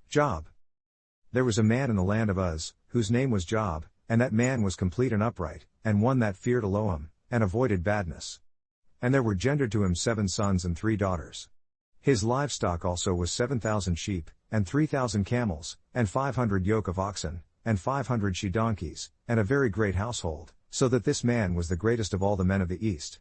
Job. There was a man in the land of Uz, whose name was Job, and that man was complete and upright, and one that feared Elohim, and avoided badness. And there were gendered to him 7 sons and 3 daughters. His livestock also was 7,000 sheep, and 3,000 camels, and 500 yoke of oxen, and 500 she-donkeys, and a very great household, so that this man was the greatest of all the men of the east.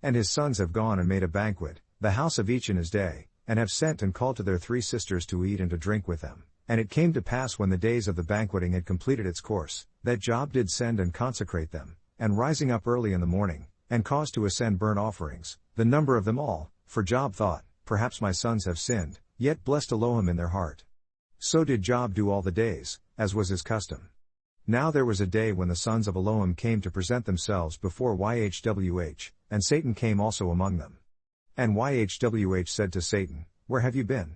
And his sons have gone and made a banquet, the house of each in his day, and have sent and called to their 3 sisters to eat and to drink with them. And it came to pass when the days of the banqueting had completed its course, that Job did send and consecrate them, and rising up early in the morning, and caused to ascend burnt offerings, the number of them all, for Job thought, perhaps my sons have sinned, yet blessed Elohim in their heart. So did Job do all the days, as was his custom. Now there was a day when the sons of Elohim came to present themselves before YHWH, and Satan came also among them. And YHWH said to Satan, Where have you been?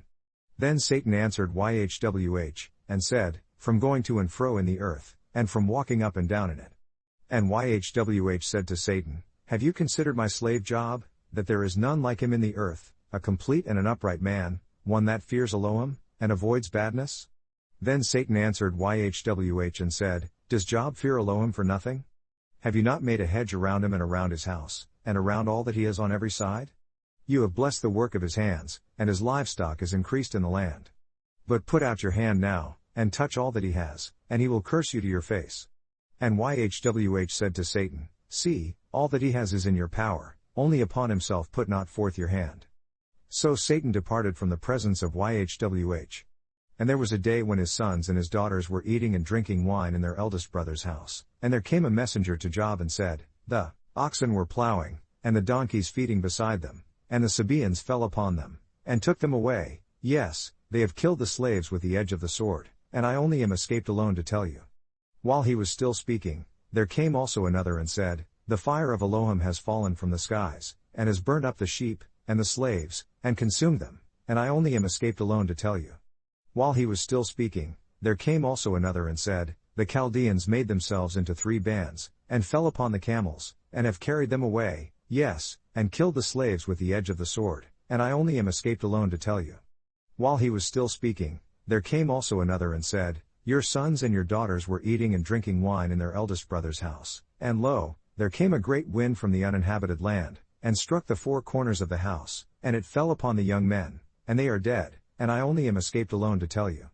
Then Satan answered YHWH, and said, From going to and fro in the earth, and from walking up and down in it. And YHWH said to Satan, Have you considered my slave Job, that there is none like him in the earth, a complete and an upright man, one that fears Elohim, and avoids badness? Then Satan answered YHWH and said, Does Job fear Elohim for nothing? Have you not made a hedge around him and around his house, and around all that he has on every side? You have blessed the work of his hands, and his livestock is increased in the land. But put out your hand now, and touch all that he has, and he will curse you to your face. And YHWH said to Satan, See, all that he has is in your power, only upon himself put not forth your hand. So Satan departed from the presence of YHWH. And there was a day when his sons and his daughters were eating and drinking wine in their eldest brother's house, and there came a messenger to Job and said, The oxen were plowing, and the donkeys feeding beside them, and the Sabaeans fell upon them, and took them away. Yes, they have killed the slaves with the edge of the sword, and I only am escaped alone to tell you. While he was still speaking, there came also another and said, The fire of Elohim has fallen from the skies, and has burnt up the sheep, and the slaves, and consumed them, and I only am escaped alone to tell you. While he was still speaking, there came also another and said, The Chaldeans made themselves into 3 bands, and fell upon the camels, and have carried them away, yes, and killed the slaves with the edge of the sword, and I only am escaped alone to tell you. While he was still speaking, there came also another and said, Your sons and your daughters were eating and drinking wine in their eldest brother's house, and lo, there came a great wind from the uninhabited land, and struck the 4 corners of the house, and it fell upon the young men, and they are dead, and I only am escaped alone to tell you.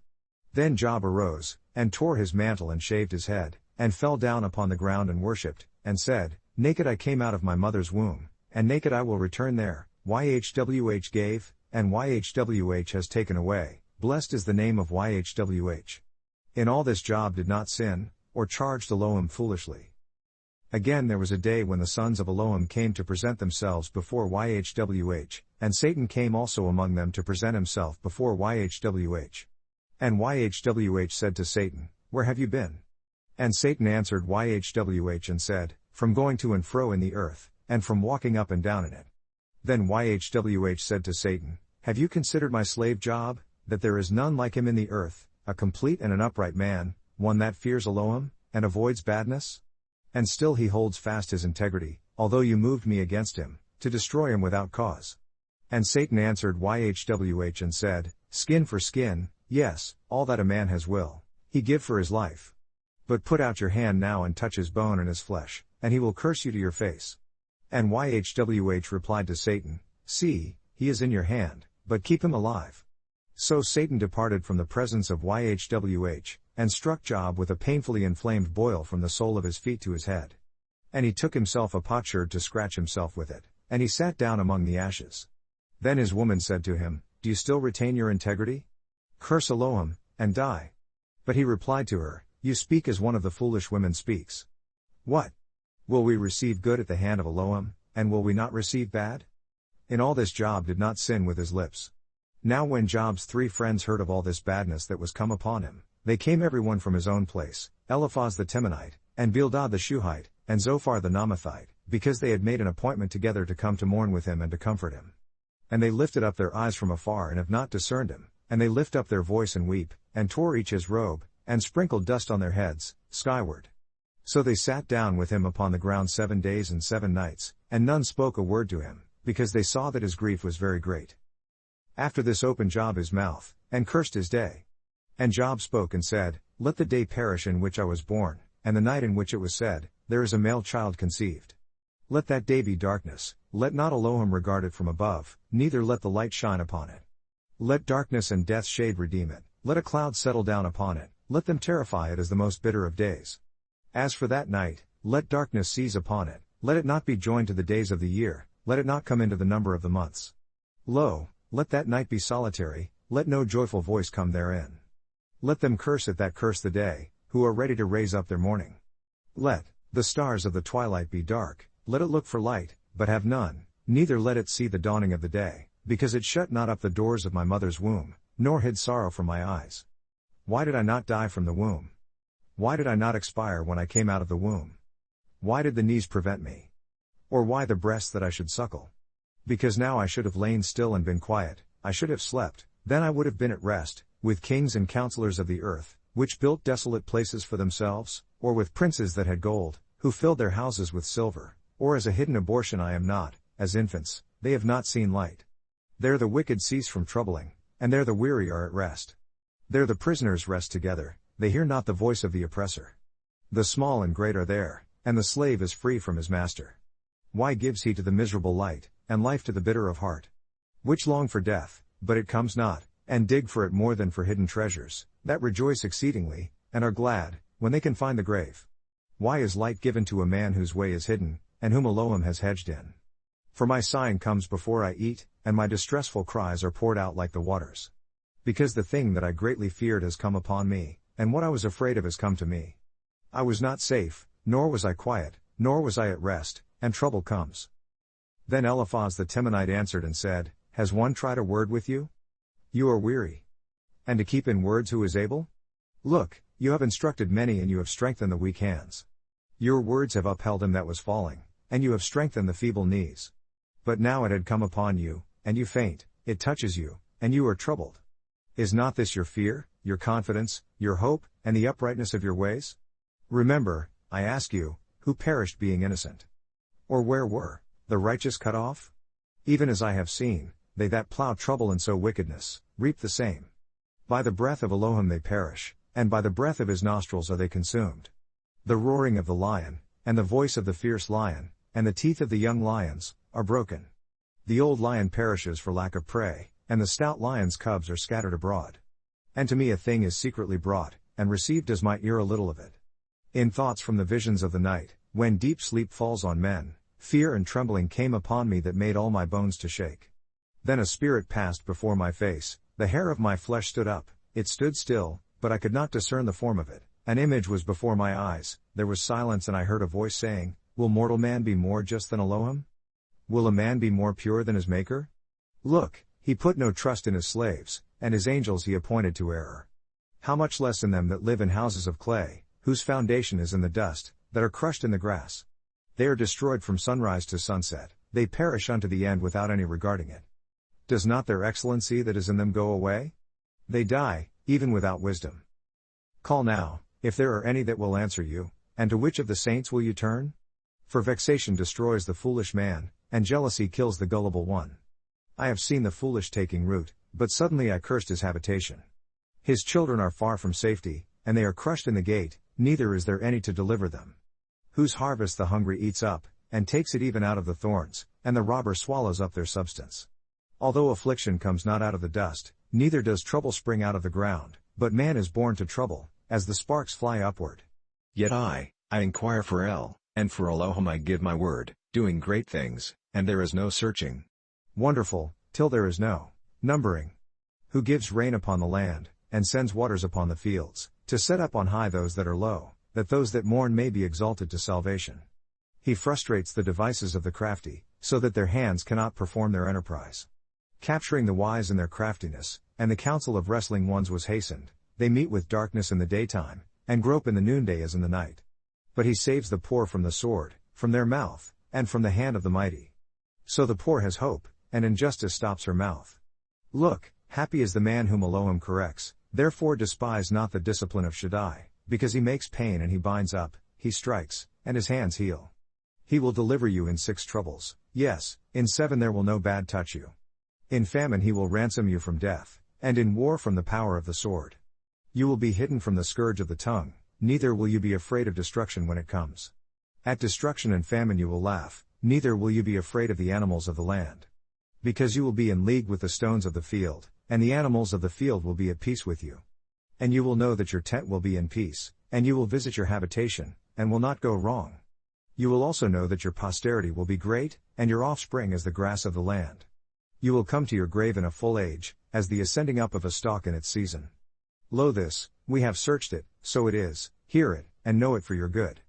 Then Job arose, and tore his mantle and shaved his head, and fell down upon the ground and worshipped, and said, Naked I came out of my mother's womb, and naked I will return there. YHWH gave, and YHWH has taken away, blessed is the name of YHWH. In all this Job did not sin, or charged Elohim foolishly. Again there was a day when the sons of Elohim came to present themselves before YHWH, and Satan came also among them to present himself before YHWH. And YHWH said to Satan, Where have you been? And Satan answered YHWH and said, From going to and fro in the earth, and from walking up and down in it. Then YHWH said to Satan, Have you considered my slave Job, that there is none like him in the earth, a complete and an upright man, one that fears Elohim, and avoids badness? And still he holds fast his integrity, although you moved me against him, to destroy him without cause. And Satan answered YHWH and said, Skin for skin, yes, all that a man has will he give for his life. But put out your hand now and touch his bone and his flesh, and he will curse you to your face. And YHWH replied to Satan, See, he is in your hand, but keep him alive. So Satan departed from the presence of YHWH, and struck Job with a painfully inflamed boil from the sole of his feet to his head. And he took himself a potsherd to scratch himself with it, and he sat down among the ashes. Then his woman said to him, Do you still retain your integrity? Curse Elohim, and die. But he replied to her, You speak as one of the foolish women speaks. What? Will we receive good at the hand of Elohim, and will we not receive bad? In all this Job did not sin with his lips. Now when Job's 3 friends heard of all this badness that was come upon him, they came every one from his own place, Eliphaz the Temanite, and Bildad the Shuhite, and Zophar the Naamathite, because they had made an appointment together to come to mourn with him and to comfort him. And they lifted up their eyes from afar and have not discerned him, and they lift up their voice and weep, and tore each his robe, and sprinkled dust on their heads, skyward. So they sat down with him upon the ground 7 days and 7 nights, and none spoke a word to him, because they saw that his grief was very great. After this opened Job his mouth, and cursed his day. And Job spoke and said, Let the day perish in which I was born, and the night in which it was said, There is a male child conceived. Let that day be darkness, let not Elohim regard it from above, neither let the light shine upon it. Let darkness and death's shade redeem it, let a cloud settle down upon it, let them terrify it as the most bitter of days. As for that night, let darkness seize upon it, let it not be joined to the days of the year, let it not come into the number of the months. Lo, let that night be solitary, let no joyful voice come therein. Let them curse it that curse the day, who are ready to raise up their mourning. Let the stars of the twilight be dark, let it look for light, but have none, neither let it see the dawning of the day, because it shut not up the doors of my mother's womb, nor hid sorrow from my eyes. Why did I not die from the womb? Why did I not expire when I came out of the womb? Why did the knees prevent me? Or why the breasts that I should suckle? Because now I should have lain still and been quiet, I should have slept, then I would have been at rest, with kings and counselors of the earth, which built desolate places for themselves, or with princes that had gold, who filled their houses with silver, or as a hidden abortion I am not, as infants, they have not seen light. There the wicked cease from troubling, and there the weary are at rest. There the prisoners rest together, they hear not the voice of the oppressor. The small and great are there, and the slave is free from his master. Why gives he to the miserable light, and life to the bitter of heart? Which long for death, but it comes not, and dig for it more than for hidden treasures, that rejoice exceedingly, and are glad, when they can find the grave. Why is light given to a man whose way is hidden, and whom Elohim has hedged in? For my sighing comes before I eat, and my distressful cries are poured out like the waters. Because the thing that I greatly feared has come upon me, and what I was afraid of has come to me. I was not safe, nor was I quiet, nor was I at rest, and trouble comes. Then Eliphaz the Temanite answered and said, Has one tried a word with you? You are weary. And to keep in words who is able? Look, you have instructed many and you have strengthened the weak hands. Your words have upheld him that was falling, and you have strengthened the feeble knees. But now it had come upon you, and you faint, it touches you, and you are troubled. Is not this your fear, your confidence, your hope, and the uprightness of your ways? Remember, I ask you, who perished being innocent? Or where were the righteous cut off? Even as I have seen, they that plow trouble and sow wickedness, reap the same. By the breath of Elohim they perish, and by the breath of his nostrils are they consumed. The roaring of the lion, and the voice of the fierce lion, and the teeth of the young lions, are broken. The old lion perishes for lack of prey, and the stout lion's cubs are scattered abroad. And to me a thing is secretly brought, and received as my ear a little of it. In thoughts from the visions of the night, when deep sleep falls on men, fear and trembling came upon me that made all my bones to shake. Then a spirit passed before my face, the hair of my flesh stood up, it stood still, but I could not discern the form of it. An image was before my eyes, there was silence and I heard a voice saying, Will mortal man be more just than Elohim? Will a man be more pure than his maker? Look, he put no trust in his slaves, and his angels he appointed to error. How much less in them that live in houses of clay, whose foundation is in the dust, that are crushed in the grass. They are destroyed from sunrise to sunset, they perish unto the end without any regarding it. Does not their excellency that is in them go away? They die, even without wisdom. Call now, if there are any that will answer you, and to which of the saints will you turn? For vexation destroys the foolish man, and jealousy kills the gullible one. I have seen the foolish taking root, but suddenly I cursed his habitation. His children are far from safety, and they are crushed in the gate, neither is there any to deliver them. Whose harvest the hungry eats up, and takes it even out of the thorns, and the robber swallows up their substance. Although affliction comes not out of the dust, neither does trouble spring out of the ground, but man is born to trouble, as the sparks fly upward. Yet I inquire for El, and for Elohim I give my word, doing great things, and there is no searching. Wonderful, till there is no numbering. Who gives rain upon the land, and sends waters upon the fields, to set up on high those that are low, that those that mourn may be exalted to salvation. He frustrates the devices of the crafty, so that their hands cannot perform their enterprise. Capturing the wise in their craftiness, and the counsel of wrestling ones was hastened, they meet with darkness in the daytime, and grope in the noonday as in the night. But he saves the poor from the sword, from their mouth, and from the hand of the mighty. So the poor has hope, and injustice stops her mouth. Look, happy is the man whom Elohim corrects, therefore despise not the discipline of Shaddai, because he makes pain and he binds up, he strikes, and his hands heal. He will deliver you in 6 troubles, yes, in 7 there will no bad touch you. In famine he will ransom you from death, and in war from the power of the sword. You will be hidden from the scourge of the tongue, neither will you be afraid of destruction when it comes. At destruction and famine you will laugh, neither will you be afraid of the animals of the land. Because you will be in league with the stones of the field, and the animals of the field will be at peace with you. And you will know that your tent will be in peace, and you will visit your habitation, and will not go wrong. You will also know that your posterity will be great, and your offspring as the grass of the land. You will come to your grave in a full age, as the ascending up of a stalk in its season. Lo this, we have searched it, so it is, hear it, and know it for your good.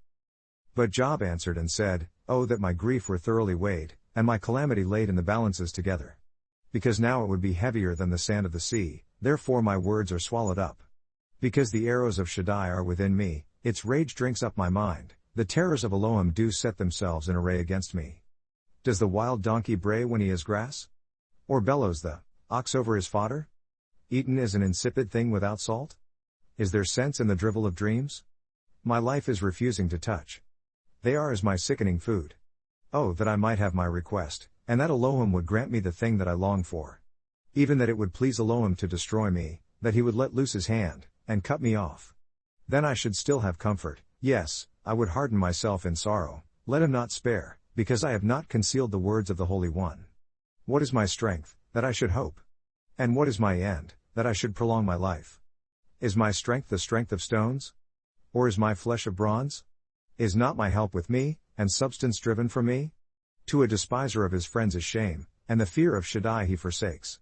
But Job answered and said, Oh that my grief were thoroughly weighed, and my calamity laid in the balances together. Because now it would be heavier than the sand of the sea, therefore my words are swallowed up. Because the arrows of Shaddai are within me, its rage drinks up my mind, the terrors of Elohim do set themselves in array against me. Does the wild donkey bray when he has grass? Or bellows the ox over his fodder? Eaten is an insipid thing without salt? Is there sense in the drivel of dreams? My life is refusing to touch. They are as my sickening food. Oh that I might have my request, and that Elohim would grant me the thing that I long for. Even that it would please Elohim to destroy me, that he would let loose his hand, and cut me off. Then I should still have comfort, yes, I would harden myself in sorrow, let him not spare, because I have not concealed the words of the Holy One. What is my strength, that I should hope? And what is my end, that I should prolong my life? Is my strength the strength of stones? Or is my flesh of bronze? Is not my help with me, and substance driven from me? To a despiser of his friends is shame, and the fear of Shaddai he forsakes.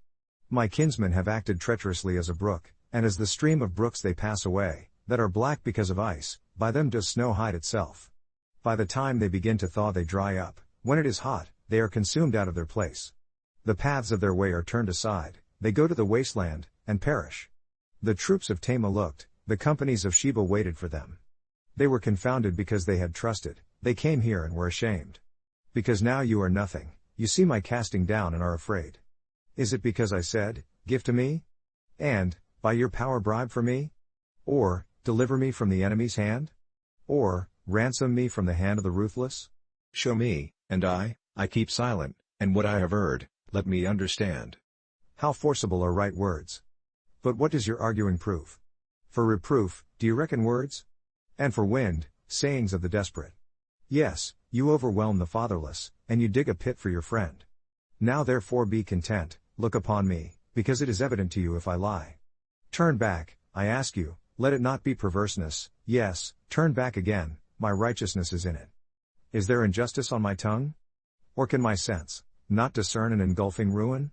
My kinsmen have acted treacherously as a brook, and as the stream of brooks they pass away, that are black because of ice, by them does snow hide itself. By the time they begin to thaw they dry up, when it is hot, they are consumed out of their place. The paths of their way are turned aside, they go to the wasteland, and perish. The troops of Tema looked, the companies of Sheba waited for them. They were confounded because they had trusted, they came here and were ashamed. Because now you are nothing, you see my casting down and are afraid. Is it because I said, Give to me? And, by your power bribe for me? Or, deliver me from the enemy's hand? Or, ransom me from the hand of the ruthless? Show me, and I keep silent, and what I have heard, let me understand. How forcible are right words! But what does your arguing prove? For reproof, do you reckon words? And for wind, sayings of the desperate. Yes, you overwhelm the fatherless, and you dig a pit for your friend. Now therefore be content, look upon me, because it is evident to you if I lie. Turn back, I ask you, let it not be perverseness, yes, turn back again, my righteousness is in it. Is there injustice on my tongue? Or can my sense not discern an engulfing ruin?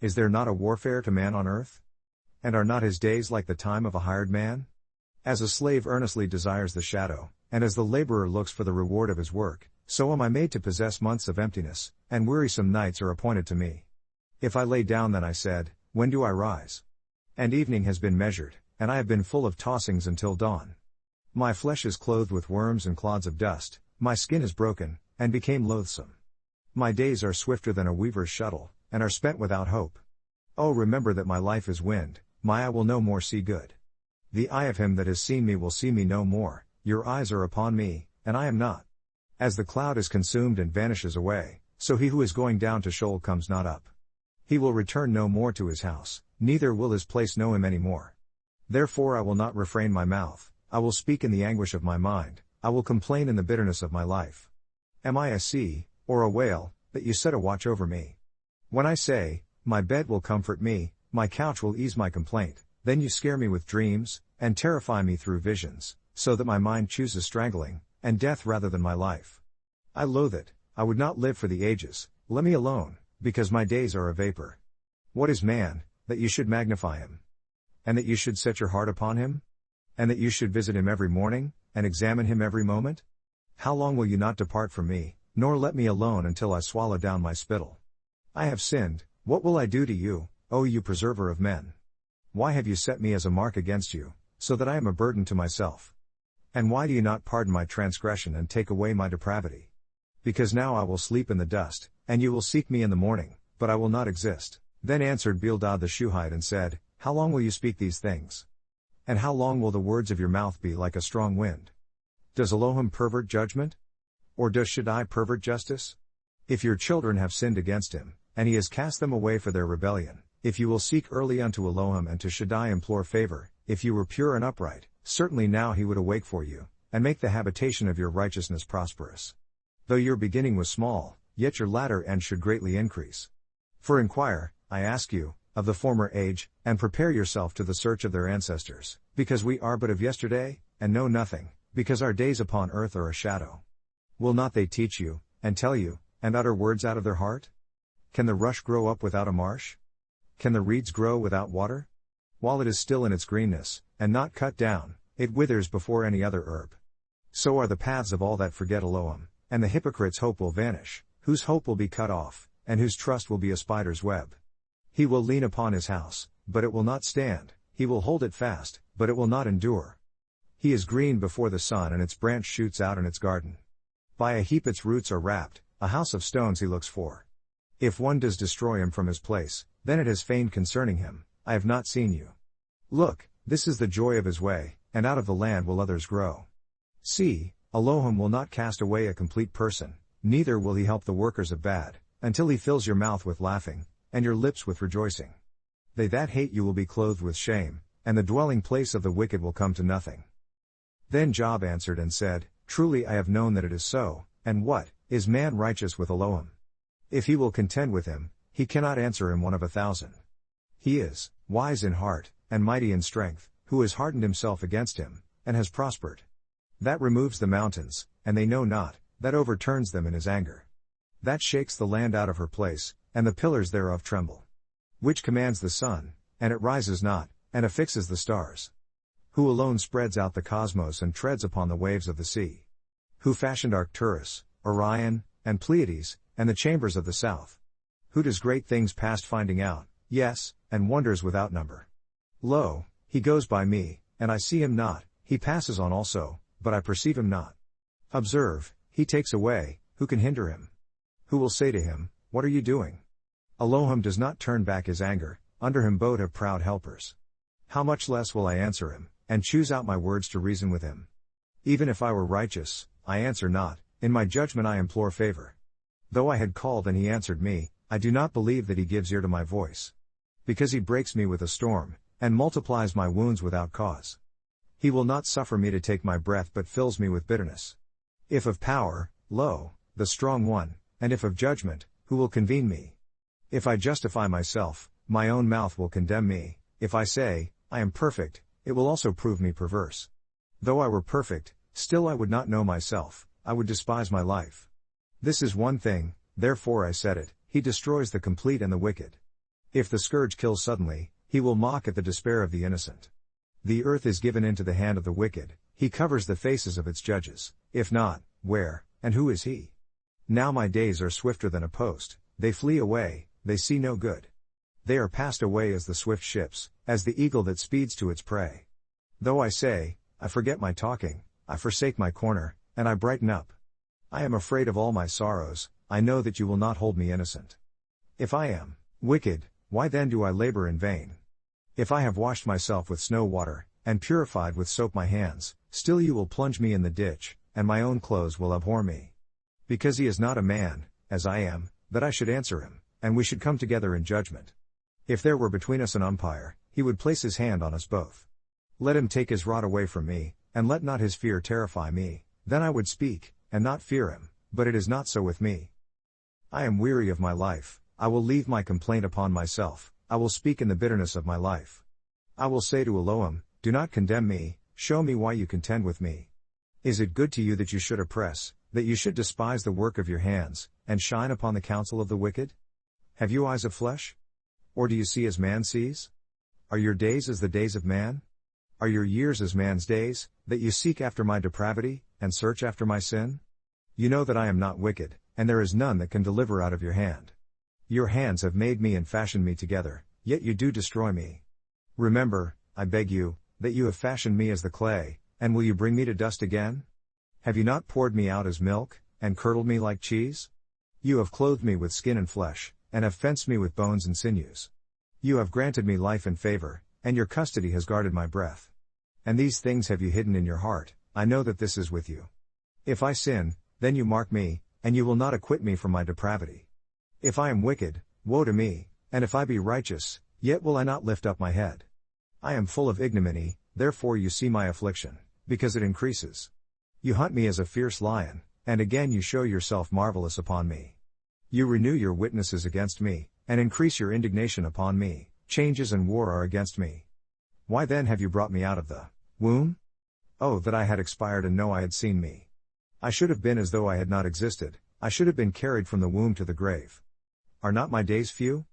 Is there not a warfare to man on earth? And are not his days like the time of a hired man? As a slave earnestly desires the shadow, and as the laborer looks for the reward of his work, so am I made to possess months of emptiness, and wearisome nights are appointed to me. If I lay down then I said, When do I rise? And evening has been measured, and I have been full of tossings until dawn. My flesh is clothed with worms and clods of dust, my skin is broken, and became loathsome. My days are swifter than a weaver's shuttle, and are spent without hope. Oh remember that my life is wind, my eye will no more see good. The eye of him that has seen me will see me no more, your eyes are upon me, and I am not. As the cloud is consumed and vanishes away, so he who is going down to Sheol comes not up. He will return no more to his house, neither will his place know him any more. Therefore I will not refrain my mouth, I will speak in the anguish of my mind, I will complain in the bitterness of my life. Am I a sea, or a whale, that you set a watch over me? When I say, my bed will comfort me, my couch will ease my complaint, then you scare me with dreams, and terrify me through visions, so that my mind chooses strangling, and death rather than my life. I loathe it, I would not live for the ages, let me alone, because my days are a vapor. What is man, that you should magnify him? And that you should set your heart upon him? And that you should visit him every morning, and examine him every moment? How long will you not depart from me, nor let me alone until I swallow down my spittle? I have sinned, what will I do to you, O you preserver of men? Why have you set me as a mark against you, so that I am a burden to myself? And why do you not pardon my transgression and take away my depravity? Because now I will sleep in the dust, and you will seek me in the morning, but I will not exist. Then answered Bildad the Shuhite and said, How long will you speak these things? And how long will the words of your mouth be like a strong wind? Does Elohim pervert judgment? Or does Shaddai pervert justice? If your children have sinned against him, and he has cast them away for their rebellion, if you will seek early unto Elohim and to Shaddai implore favor, if you were pure and upright, certainly now he would awake for you, and make the habitation of your righteousness prosperous. Though your beginning was small, yet your latter end should greatly increase. For inquire, I ask you, of the former age, and prepare yourself to the search of their ancestors, because we are but of yesterday, and know nothing, because our days upon earth are a shadow. Will not they teach you, and tell you, and utter words out of their heart? Can the rush grow up without a marsh? Can the reeds grow without water? While it is still in its greenness, and not cut down, it withers before any other herb. So are the paths of all that forget Elohim, and the hypocrite's hope will vanish, whose hope will be cut off, and whose trust will be a spider's web. He will lean upon his house, but it will not stand, he will hold it fast, but it will not endure. He is green before the sun and its branch shoots out in its garden. By a heap its roots are wrapped, a house of stones he looks for. If one does destroy him from his place, then it has feigned concerning him, I have not seen you. Look, this is the joy of his way, and out of the land will others grow. See, Elohim will not cast away a complete person, neither will he help the workers of bad, until he fills your mouth with laughing, and your lips with rejoicing. They that hate you will be clothed with shame, and the dwelling place of the wicked will come to nothing. Then Job answered and said, Truly I have known that it is so, and what, is man righteous with Elohim? If he will contend with him, he cannot answer him 1 of 1,000. He is wise in heart, and mighty in strength, who has hardened himself against him, and has prospered. That removes the mountains, and they know not, that overturns them in his anger. That shakes the land out of her place, and the pillars thereof tremble. Which commands the sun, and it rises not, and affixes the stars. Who alone spreads out the cosmos and treads upon the waves of the sea. Who fashioned Arcturus, Orion, and Pleiades, and the chambers of the south. Who does great things past finding out, yes, and wonders without number. Lo, he goes by me, and I see him not, he passes on also, but I perceive him not. Observe, he takes away, who can hinder him? Who will say to him, What are you doing? Elohim does not turn back his anger, under him both have proud helpers. How much less will I answer him, and choose out my words to reason with him? Even if I were righteous, I answer not, in my judgment I implore favor. Though I had called and he answered me, I do not believe that he gives ear to my voice. Because he breaks me with a storm, and multiplies my wounds without cause. He will not suffer me to take my breath but fills me with bitterness. If of power, lo, the strong one, and if of judgment, who will convene me? If I justify myself, my own mouth will condemn me, if I say, I am perfect, it will also prove me perverse. Though I were perfect, still I would not know myself, I would despise my life. This is one thing, therefore I said it, he destroys the complete and the wicked. If the scourge kills suddenly, he will mock at the despair of the innocent. The earth is given into the hand of the wicked, he covers the faces of its judges, if not, where, and who is he? Now my days are swifter than a post, they flee away, they see no good. They are passed away as the swift ships, as the eagle that speeds to its prey. Though I say, I forget my talking, I forsake my corner, and I brighten up. I am afraid of all my sorrows, I know that you will not hold me innocent. If I am wicked, why then do I labor in vain? If I have washed myself with snow water, and purified with soap my hands, still you will plunge me in the ditch, and my own clothes will abhor me. Because he is not a man, as I am, that I should answer him, and we should come together in judgment. If there were between us an umpire, he would place his hand on us both. Let him take his rod away from me, and let not his fear terrify me, then I would speak, and not fear him, but it is not so with me. I am weary of my life, I will leave my complaint upon myself, I will speak in the bitterness of my life. I will say to Elohim, do not condemn me, show me why you contend with me. Is it good to you that you should oppress, that you should despise the work of your hands, and shine upon the counsel of the wicked? Have you eyes of flesh? Or do you see as man sees? Are your days as the days of man? Are your years as man's days, that you seek after my depravity, and search after my sin? You know that I am not wicked, and there is none that can deliver out of your hand. Your hands have made me and fashioned me together, yet you do destroy me. Remember, I beg you, that you have fashioned me as the clay, and will you bring me to dust again? Have you not poured me out as milk, and curdled me like cheese? You have clothed me with skin and flesh, and have fenced me with bones and sinews. You have granted me life and favor, and your custody has guarded my breath. And these things have you hidden in your heart, I know that this is with you. If I sin, then you mark me, and you will not acquit me from my depravity. If I am wicked, woe to me, and if I be righteous, yet will I not lift up my head. I am full of ignominy, therefore you see my affliction, because it increases. You hunt me as a fierce lion, and again you show yourself marvelous upon me. You renew your witnesses against me, and increase your indignation upon me, changes and war are against me. Why then have you brought me out of the womb? Oh, that I had expired and no eye had seen me. I should have been as though I had not existed, I should have been carried from the womb to the grave. Are not my days few?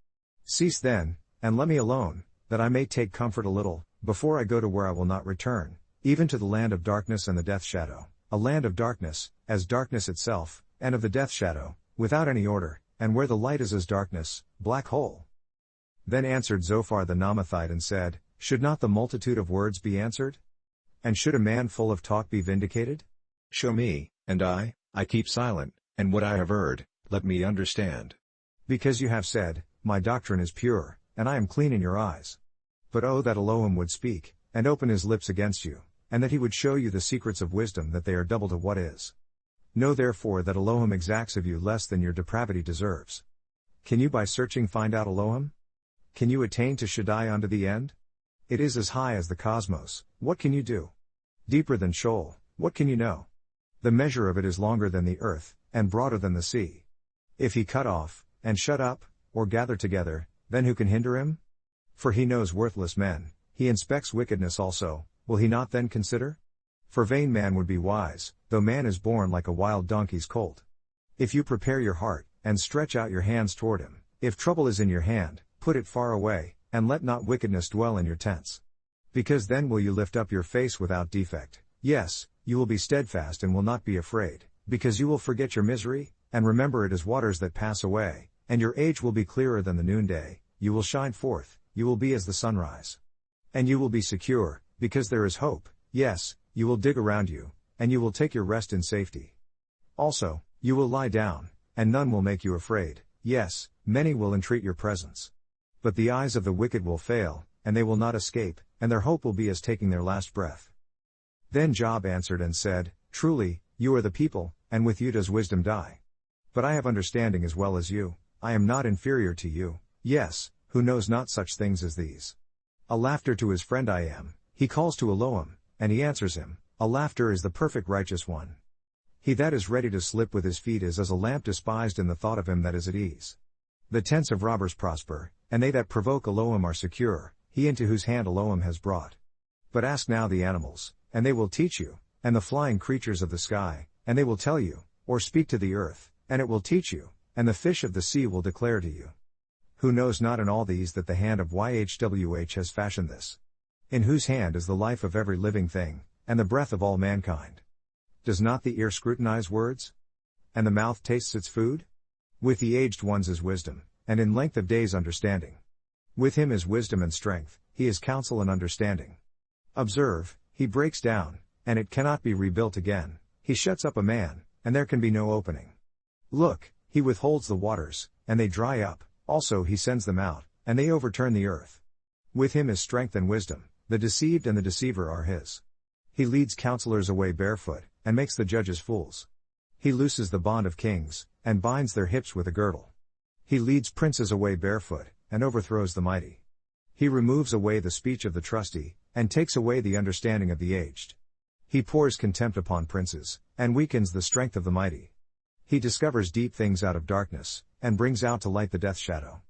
Cease then, and let me alone, that I may take comfort a little, before I go to where I will not return, even to the land of darkness and the death shadow, a land of darkness, as darkness itself, and of the death shadow, without any order, and where the light is as darkness, black hole. Then answered Zophar the Naamathite and said, Should not the multitude of words be answered? And should a man full of talk be vindicated? Show me, and I keep silent, and what I have heard, let me understand. Because you have said, My doctrine is pure, and I am clean in your eyes. But oh that Elohim would speak, and open his lips against you, and that he would show you the secrets of wisdom that they are double to what is. Know therefore that Elohim exacts of you less than your depravity deserves. Can you by searching find out Elohim? Can you attain to Shaddai unto the end? It is as high as the cosmos, what can you do? Deeper than Sheol, what can you know? The measure of it is longer than the earth, and broader than the sea. If he cut off, and shut up, or gather together, then who can hinder him? For he knows worthless men, he inspects wickedness also, will he not then consider? For vain man would be wise, though man is born like a wild donkey's colt. If you prepare your heart, and stretch out your hands toward him, if trouble is in your hand, put it far away, and let not wickedness dwell in your tents. Because then will you lift up your face without defect, yes, you will be steadfast and will not be afraid, because you will forget your misery, and remember it as waters that pass away, and your age will be clearer than the noonday, you will shine forth, you will be as the sunrise. And you will be secure, because there is hope, yes, you will dig around you, and you will take your rest in safety. Also, you will lie down, and none will make you afraid, yes, many will entreat your presence. But the eyes of the wicked will fail, and they will not escape, and their hope will be as taking their last breath. Then Job answered and said, Truly, you are the people, and with you does wisdom die. But I have understanding as well as you, I am not inferior to you, yes, who knows not such things as these. A laughter to his friend I am, he calls to Elohim, and he answers him, a laughter is the perfect righteous one. He that is ready to slip with his feet is as a lamp despised in the thought of him that is at ease. The tents of robbers prosper, and they that provoke Elohim are secure, he into whose hand Elohim has brought. But ask now the animals, and they will teach you, and the flying creatures of the sky, and they will tell you, or speak to the earth, and it will teach you, and the fish of the sea will declare to you. Who knows not in all these that the hand of YHWH has fashioned this? In whose hand is the life of every living thing, and the breath of all mankind? Does not the ear scrutinize words? And the mouth tastes its food? With the aged ones is wisdom, and in length of days understanding. With him is wisdom and strength, he is counsel and understanding. Observe, he breaks down, and it cannot be rebuilt again, he shuts up a man, and there can be no opening. Look, he withholds the waters, and they dry up, also he sends them out, and they overturn the earth. With him is strength and wisdom, the deceived and the deceiver are his. He leads counselors away barefoot, and makes the judges fools. He looses the bond of kings, and binds their hips with a girdle. He leads princes away barefoot, and overthrows the mighty. He removes away the speech of the trusty, and takes away the understanding of the aged. He pours contempt upon princes, and weakens the strength of the mighty. He discovers deep things out of darkness, and brings out to light the death shadow.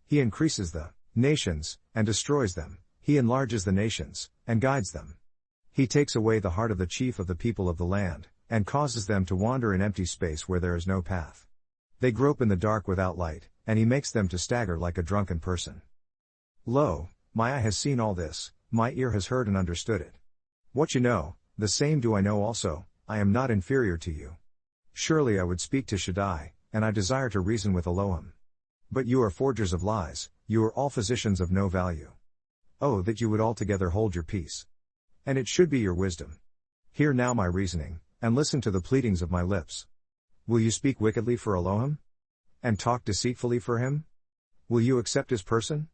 He increases the nations, and destroys them, he enlarges the nations, and guides them. He takes away the heart of the chief of the people of the land, and causes them to wander in empty space where there is no path. They grope in the dark without light, and he makes them to stagger like a drunken person. Lo, my eye has seen all this, my ear has heard and understood it. What you know, the same do I know also, I am not inferior to you. Surely I would speak to Shaddai, and I desire to reason with Elohim. But you are forgers of lies, you are all physicians of no value. Oh that you would altogether hold your peace. And it should be your wisdom. Hear now my reasoning, and listen to the pleadings of my lips. Will you speak wickedly for Elohim? And talk deceitfully for him? Will you accept his person?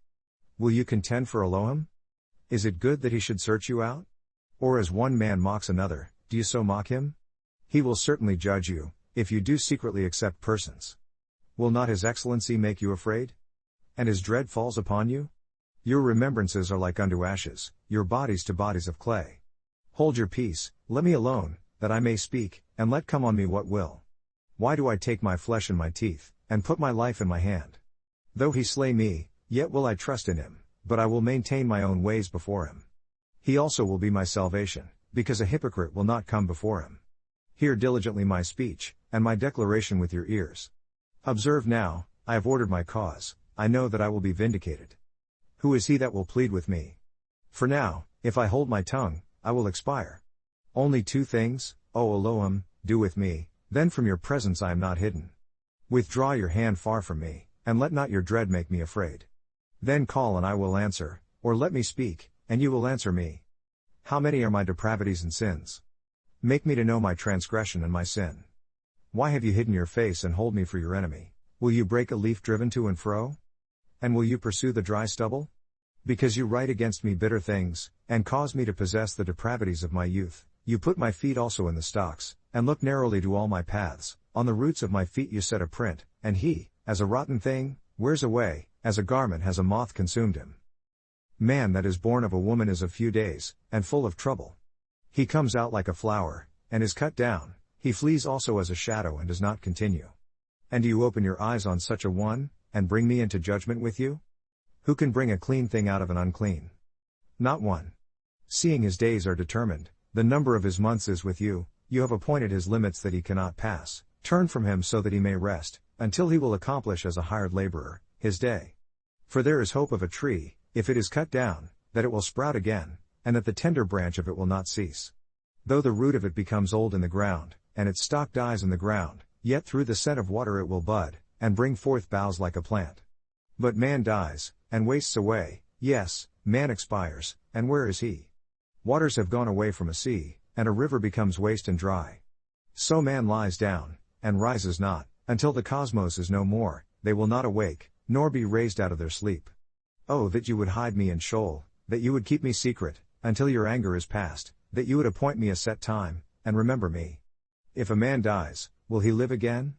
Will you contend for Elohim? Is it good that he should search you out? Or as one man mocks another, do you so mock him? He will certainly judge you, if you do secretly accept persons. Will not his excellency make you afraid? And his dread falls upon you? Your remembrances are like unto ashes, your bodies to bodies of clay. Hold your peace, let me alone, that I may speak, and let come on me what will. Why do I take my flesh in my teeth, and put my life in my hand? Though he slay me, yet will I trust in him, but I will maintain my own ways before him. He also will be my salvation, because a hypocrite will not come before him. Hear diligently my speech, and my declaration with your ears. Observe now, I have ordered my cause, I know that I will be vindicated. Who is he that will plead with me? For now, if I hold my tongue, I will expire. Only two things, O Elohim, do with me, then from your presence I am not hidden. Withdraw your hand far from me, and let not your dread make me afraid. Then call and I will answer, or let me speak, and you will answer me. How many are my depravities and sins? Make me to know my transgression and my sin. Why have you hidden your face and hold me for your enemy? Will you break a leaf driven to and fro? And will you pursue the dry stubble? Because you write against me bitter things, and cause me to possess the depravities of my youth, you put my feet also in the stocks, and look narrowly to all my paths, on the roots of my feet you set a print, and he, as a rotten thing, wears away, as a garment has a moth consumed him. Man that is born of a woman is of few days, and full of trouble. He comes out like a flower, and is cut down, he flees also as a shadow and does not continue. And do you open your eyes on such a one, and bring me into judgment with you? Who can bring a clean thing out of an unclean? Not one. Seeing his days are determined, the number of his months is with you, you have appointed his limits that he cannot pass, turn from him so that he may rest, until he will accomplish as a hired laborer, his day. For there is hope of a tree, if it is cut down, that it will sprout again, and that the tender branch of it will not cease. Though the root of it becomes old in the ground, and its stalk dies in the ground, yet through the scent of water it will bud, and bring forth boughs like a plant. But man dies, and wastes away, yes, man expires, and where is he? Waters have gone away from a sea, and a river becomes waste and dry. So man lies down, and rises not, until the cosmos is no more, they will not awake, nor be raised out of their sleep. Oh, that you would hide me in Sheol, that you would keep me secret, until your anger is past, that you would appoint me a set time, and remember me. If a man dies, will he live again?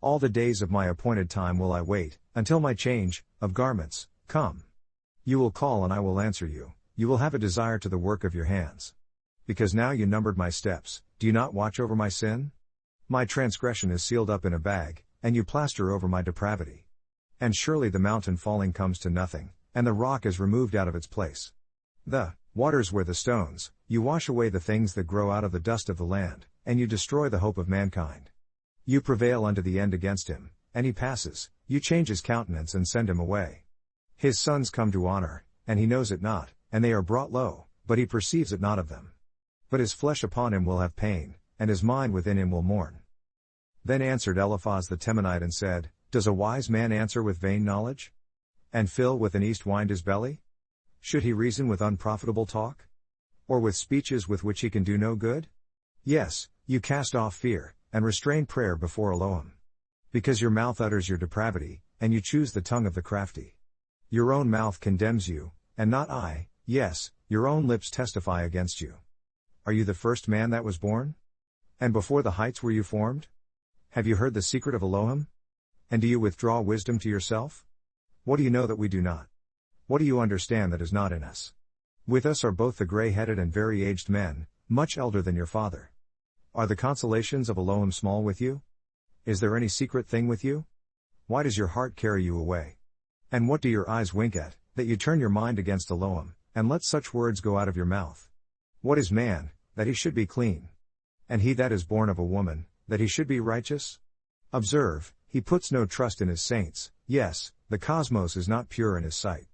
All the days of my appointed time will I wait, until my change, of garments, come. You will call and I will answer you, you will have a desire to the work of your hands. Because now you numbered my steps, do you not watch over my sin? My transgression is sealed up in a bag, and you plaster over my depravity. And surely the mountain falling comes to nothing, and the rock is removed out of its place. The waters where the stones, you wash away the things that grow out of the dust of the land, and you destroy the hope of mankind. You prevail unto the end against him, and he passes, you change his countenance and send him away. His sons come to honor, and he knows it not, and they are brought low, but he perceives it not of them. But his flesh upon him will have pain, and his mind within him will mourn. Then answered Eliphaz the Temanite and said, Does a wise man answer with vain knowledge? And fill with an east wind his belly? Should he reason with unprofitable talk? Or with speeches with which he can do no good? Yes, you cast off fear, and restrain prayer before Elohim. Because your mouth utters your depravity, and you choose the tongue of the crafty. Your own mouth condemns you, and not I, yes, your own lips testify against you. Are you the first man that was born? And before the heights were you formed? Have you heard the secret of Elohim? And do you withdraw wisdom to yourself? What do you know that we do not? What do you understand that is not in us? With us are both the gray-headed and very aged men, much elder than your father. Are the consolations of Elohim small with you? Is there any secret thing with you? Why does your heart carry you away? And what do your eyes wink at, that you turn your mind against Elohim, and let such words go out of your mouth? What is man, that he should be clean? And he that is born of a woman, that he should be righteous? Observe, he puts no trust in his saints, yes, the cosmos is not pure in his sight.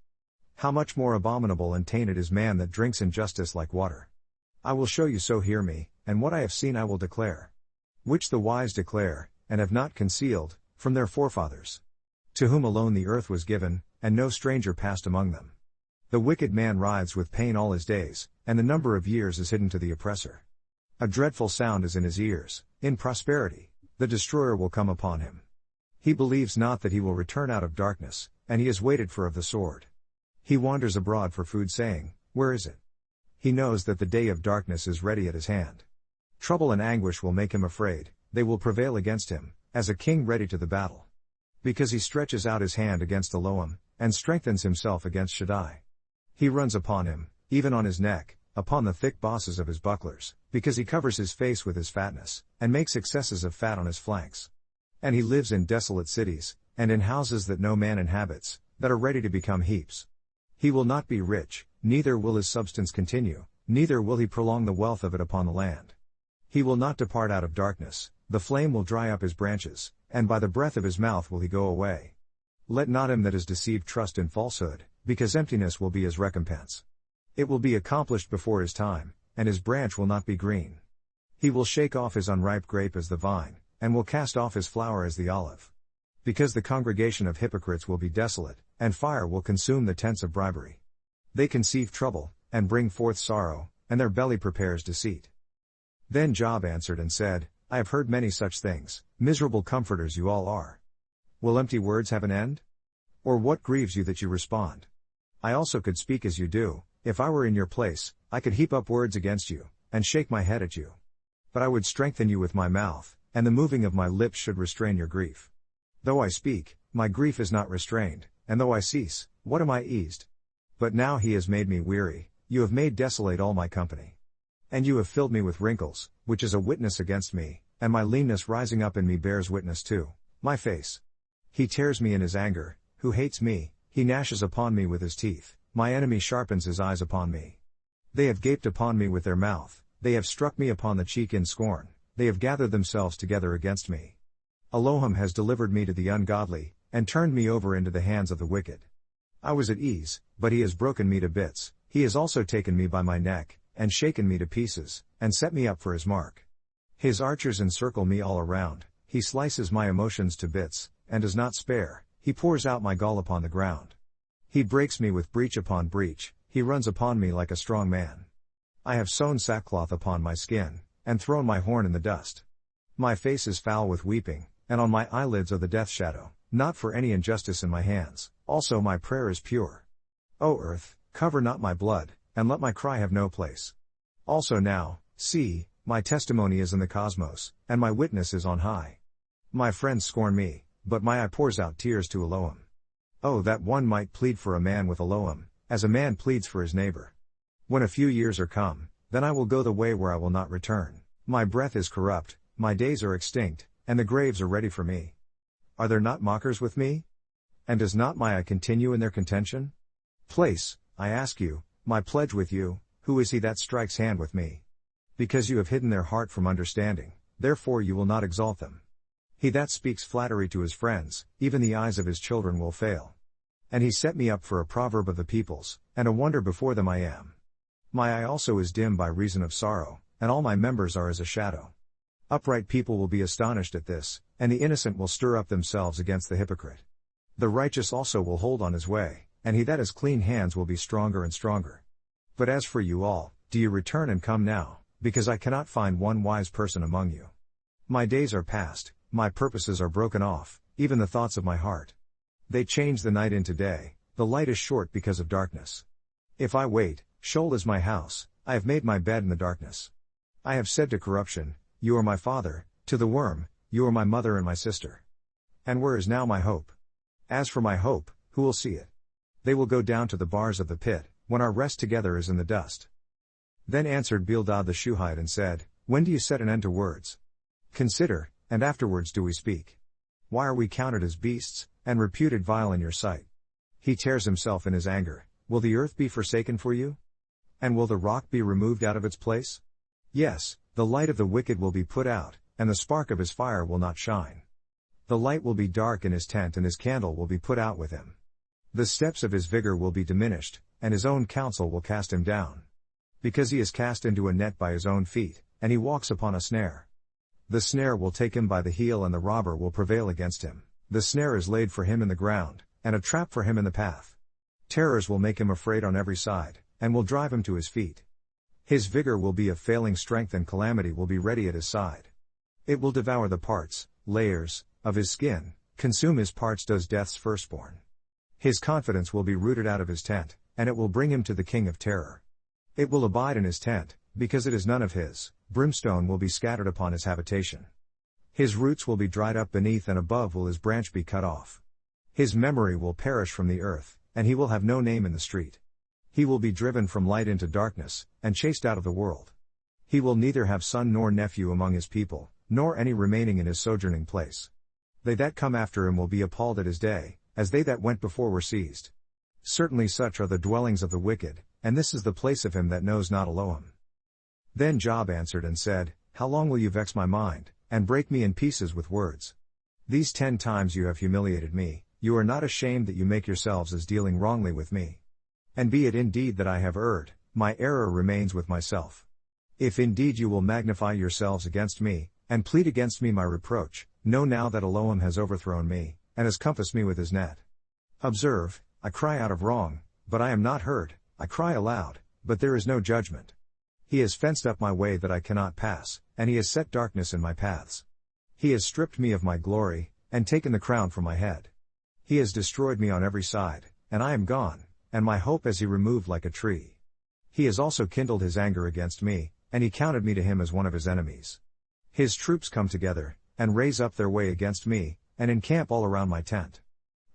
How much more abominable and tainted is man that drinks injustice like water. I will show you, so hear me, and what I have seen I will declare. Which the wise declare, and have not concealed, from their forefathers. To whom alone the earth was given, and no stranger passed among them. The wicked man writhes with pain all his days, and the number of years is hidden to the oppressor. A dreadful sound is in his ears, in prosperity, the destroyer will come upon him. He believes not that he will return out of darkness, and he is waited for of the sword. He wanders abroad for food, saying, Where is it? He knows that the day of darkness is ready at his hand. Trouble and anguish will make him afraid, they will prevail against him, as a king ready to the battle. Because he stretches out his hand against Elohim, and strengthens himself against Shaddai. He runs upon him, even on his neck, upon the thick bosses of his bucklers, because he covers his face with his fatness, and makes excesses of fat on his flanks. And he lives in desolate cities, and in houses that no man inhabits, that are ready to become heaps. He will not be rich, neither will his substance continue, neither will he prolong the wealth of it upon the land. He will not depart out of darkness, the flame will dry up his branches, and by the breath of his mouth will he go away. Let not him that is deceived trust in falsehood, because emptiness will be his recompense. It will be accomplished before his time, and his branch will not be green. He will shake off his unripe grape as the vine, and will cast off his flower as the olive. Because the congregation of hypocrites will be desolate, and fire will consume the tents of bribery. They conceive trouble, and bring forth sorrow, and their belly prepares deceit. Then Job answered and said, I have heard many such things, miserable comforters you all are. Will empty words have an end? Or what grieves you that you respond? I also could speak as you do. If I were in your place, I could heap up words against you, and shake my head at you. But I would strengthen you with my mouth, and the moving of my lips should restrain your grief. Though I speak, my grief is not restrained, and though I cease, what am I eased? But now he has made me weary, you have made desolate all my company. And you have filled me with wrinkles, which is a witness against me, and my leanness rising up in me bears witness too, my face. He tears me in his anger, who hates me, he gnashes upon me with his teeth. My enemy sharpens his eyes upon me. They have gaped upon me with their mouth, they have struck me upon the cheek in scorn, they have gathered themselves together against me. Elohim has delivered me to the ungodly, and turned me over into the hands of the wicked. I was at ease, but he has broken me to bits, he has also taken me by my neck, and shaken me to pieces, and set me up for his mark. His archers encircle me all around, he slices my emotions to bits, and does not spare, he pours out my gall upon the ground. He breaks me with breach upon breach, he runs upon me like a strong man. I have sewn sackcloth upon my skin, and thrown my horn in the dust. My face is foul with weeping, and on my eyelids are the death shadow, not for any injustice in my hands, also my prayer is pure. O earth, cover not my blood, and let my cry have no place. Also now, see, my testimony is in the cosmos, and my witness is on high. My friends scorn me, but my eye pours out tears to Elohim. Oh, that one might plead for a man with Elohim, as a man pleads for his neighbor. When a few years are come, then I will go the way where I will not return. My breath is corrupt, my days are extinct, and the graves are ready for me. Are there not mockers with me? And does not my eye continue in their contention? Place, I ask you, my pledge with you, who is he that strikes hand with me? Because you have hidden their heart from understanding, therefore you will not exalt them. He that speaks flattery to his friends, even the eyes of his children will fail. And he set me up for a proverb of the peoples, and a wonder before them I am. My eye also is dim by reason of sorrow, and all my members are as a shadow. Upright people will be astonished at this, and the innocent will stir up themselves against the hypocrite. The righteous also will hold on his way, and he that has clean hands will be stronger and stronger. But as for you all, do you return and come now, because I cannot find one wise person among you. My days are past, my purposes are broken off, even the thoughts of my heart. They change the night into day, the light is short because of darkness. If I wait, Sheol is my house, I have made my bed in the darkness. I have said to corruption, you are my father, to the worm, you are my mother and my sister. And where is now my hope? As for my hope, who will see it? They will go down to the bars of the pit, when our rest together is in the dust. Then answered Bildad the Shuhite and said, when do you set an end to words? Consider, and afterwards do we speak. Why are we counted as beasts, and reputed vile in your sight? He tears himself in his anger, will the earth be forsaken for you? And will the rock be removed out of its place? Yes, the light of the wicked will be put out, and the spark of his fire will not shine. The light will be dark in his tent and his candle will be put out with him. The steps of his vigor will be diminished, and his own counsel will cast him down. Because he is cast into a net by his own feet, and he walks upon a snare. The snare will take him by the heel and the robber will prevail against him. The snare is laid for him in the ground, and a trap for him in the path. Terrors will make him afraid on every side, and will drive him to his feet. His vigor will be of failing strength and calamity will be ready at his side. It will devour the parts, layers, of his skin, consume his parts does death's firstborn. His confidence will be rooted out of his tent, and it will bring him to the king of terror. It will abide in his tent, because it is none of his, brimstone will be scattered upon his habitation. His roots will be dried up beneath and above will his branch be cut off. His memory will perish from the earth, and he will have no name in the street. He will be driven from light into darkness, and chased out of the world. He will neither have son nor nephew among his people, nor any remaining in his sojourning place. They that come after him will be appalled at his day, as they that went before were seized. Certainly such are the dwellings of the wicked, and this is the place of him that knows not Elohim. Then Job answered and said, How long will you vex my mind, and break me in pieces with words? These 10 times you have humiliated me, you are not ashamed that you make yourselves as dealing wrongly with me. And be it indeed that I have erred, my error remains with myself. If indeed you will magnify yourselves against me, and plead against me my reproach, know now that Elohim has overthrown me, and has compassed me with his net. Observe, I cry out of wrong, but I am not heard, I cry aloud, but there is no judgment. He has fenced up my way that I cannot pass, and he has set darkness in my paths. He has stripped me of my glory, and taken the crown from my head. He has destroyed me on every side, and I am gone, and my hope has he removed like a tree. He has also kindled his anger against me, and he counted me to him as one of his enemies. His troops come together, and raise up their way against me, and encamp all around my tent.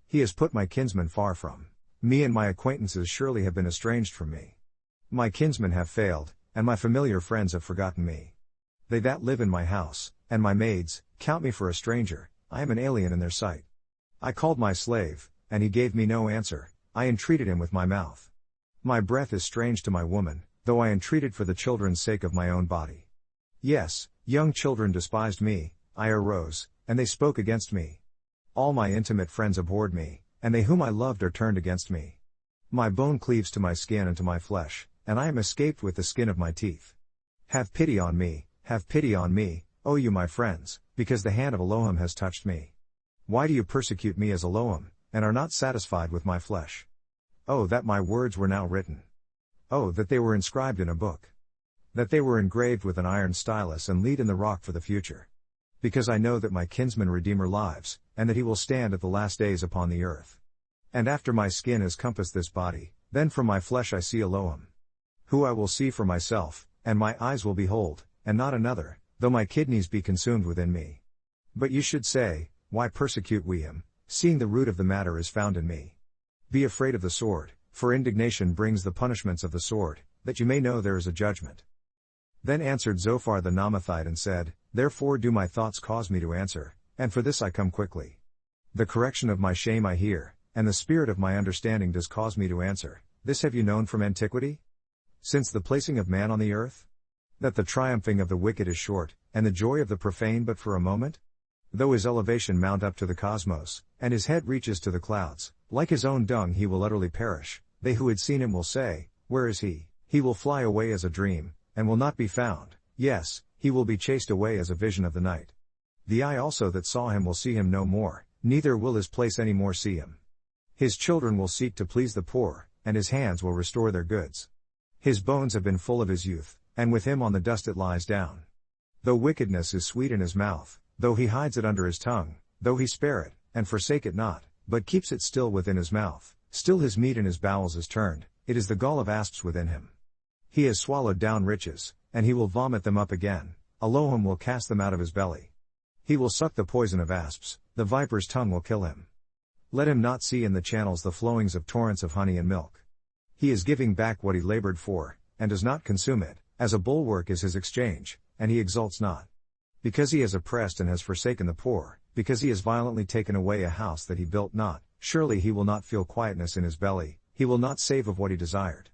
He has put my kinsmen far from me, and my acquaintances surely have been estranged from me. My kinsmen have failed, and my familiar friends have forgotten me. They that live in my house, and my maids, count me for a stranger, I am an alien in their sight. I called my slave, and he gave me no answer, I entreated him with my mouth. My breath is strange to my woman, though I entreated for the children's sake of my own body. Yes, young children despised me, I arose, and they spoke against me. All my intimate friends abhorred me, and they whom I loved are turned against me. My bone cleaves to my skin and to my flesh, and I am escaped with the skin of my teeth. Have pity on me, O you my friends, because the hand of Elohim has touched me. Why do you persecute me as Elohim, and are not satisfied with my flesh? Oh that my words were now written. Oh that they were inscribed in a book. That they were engraved with an iron stylus and laid in the rock for the future. Because I know that my kinsman Redeemer lives, and that he will stand at the last days upon the earth. And after my skin has compassed this body, then from my flesh I see Elohim. Who I will see for myself, and my eyes will behold, and not another, though my kidneys be consumed within me. But you should say, Why persecute we him, seeing the root of the matter is found in me? Be afraid of the sword, for indignation brings the punishments of the sword, that you may know there is a judgment. Then answered Zophar the Naamathite and said, Therefore do my thoughts cause me to answer, and for this I come quickly. The correction of my shame I hear, and the spirit of my understanding does cause me to answer. This have you known from antiquity? Since the placing of man on the earth? That the triumphing of the wicked is short, and the joy of the profane but for a moment? Though his elevation mount up to the cosmos, and his head reaches to the clouds, like his own dung he will utterly perish. They who had seen him will say, Where is he? He will fly away as a dream, and will not be found. Yes, he will be chased away as a vision of the night. The eye also that saw him will see him no more, neither will his place any more see him. His children will seek to please the poor, and his hands will restore their goods. His bones have been full of his youth, and with him on the dust it lies down. Though wickedness is sweet in his mouth, though he hides it under his tongue, though he spare it, and forsake it not, but keeps it still within his mouth, still his meat in his bowels is turned, it is the gall of asps within him. He has swallowed down riches, and he will vomit them up again, Elohim will cast them out of his belly. He will suck the poison of asps, the viper's tongue will kill him. Let him not see in the channels the flowings of torrents of honey and milk. He is giving back what he labored for, and does not consume it, as a bulwark is his exchange, and he exults not. Because he has oppressed and has forsaken the poor, because he has violently taken away a house that he built not, surely he will not feel quietness in his belly, he will not save of what he desired.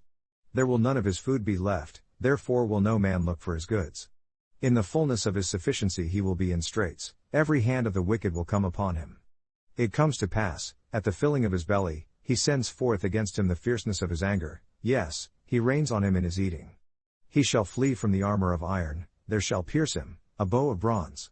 There will none of his food be left, therefore will no man look for his goods. In the fullness of his sufficiency he will be in straits, every hand of the wicked will come upon him. It comes to pass, at the filling of his belly, he sends forth against him the fierceness of his anger, yes, he rains on him in his eating. He shall flee from the armor of iron, there shall pierce him a bow of bronze.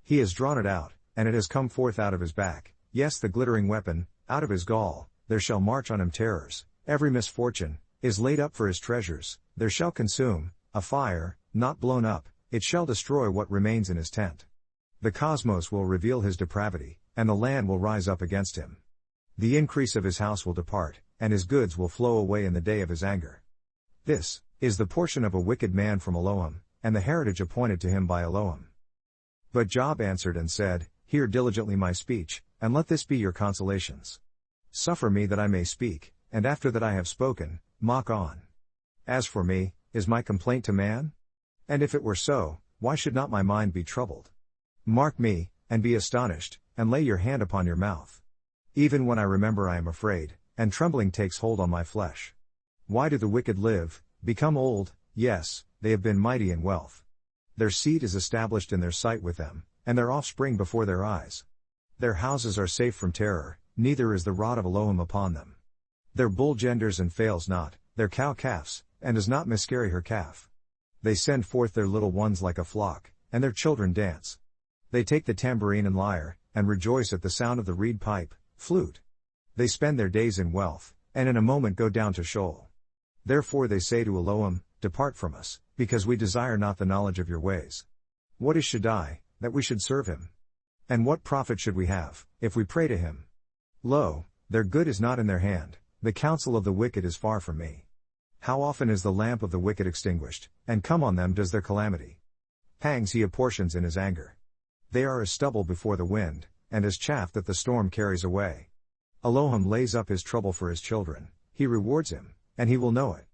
He has drawn it out, and it has come forth out of his back, yes the glittering weapon, out of his gall, there shall march on him terrors, every misfortune is laid up for his treasures, there shall consume, a fire, not blown up, it shall destroy what remains in his tent. The cosmos will reveal his depravity, and the land will rise up against him. The increase of his house will depart, and his goods will flow away in the day of his anger. This is the portion of a wicked man from Elohim, and the heritage appointed to him by Elohim. But Job answered and said, Hear diligently my speech, and let this be your consolations. Suffer me that I may speak, and after that I have spoken, mock on. As for me, is my complaint to man? And if it were so, why should not my mind be troubled? Mark me, and be astonished, and lay your hand upon your mouth. Even when I remember I am afraid, and trembling takes hold on my flesh. Why do the wicked live, become old? Yes, they have been mighty in wealth. Their seed is established in their sight with them, and their offspring before their eyes. Their houses are safe from terror, neither is the rod of Elohim upon them. Their bull genders and fails not, their cow calves, and does not miscarry her calf. They send forth their little ones like a flock, and their children dance. They take the tambourine and lyre, and rejoice at the sound of the reed pipe, flute. They spend their days in wealth, and in a moment go down to Sheol. Therefore they say to Elohim, depart from us, because we desire not the knowledge of your ways. What is Shaddai, that we should serve him? And what profit should we have, if we pray to him? Lo, their good is not in their hand, the counsel of the wicked is far from me. How often is the lamp of the wicked extinguished, and come on them does their calamity. Pangs he apportions in his anger. They are as stubble before the wind, and as chaff that the storm carries away. Elohim lays up his trouble for his children, he rewards him, and he will know it.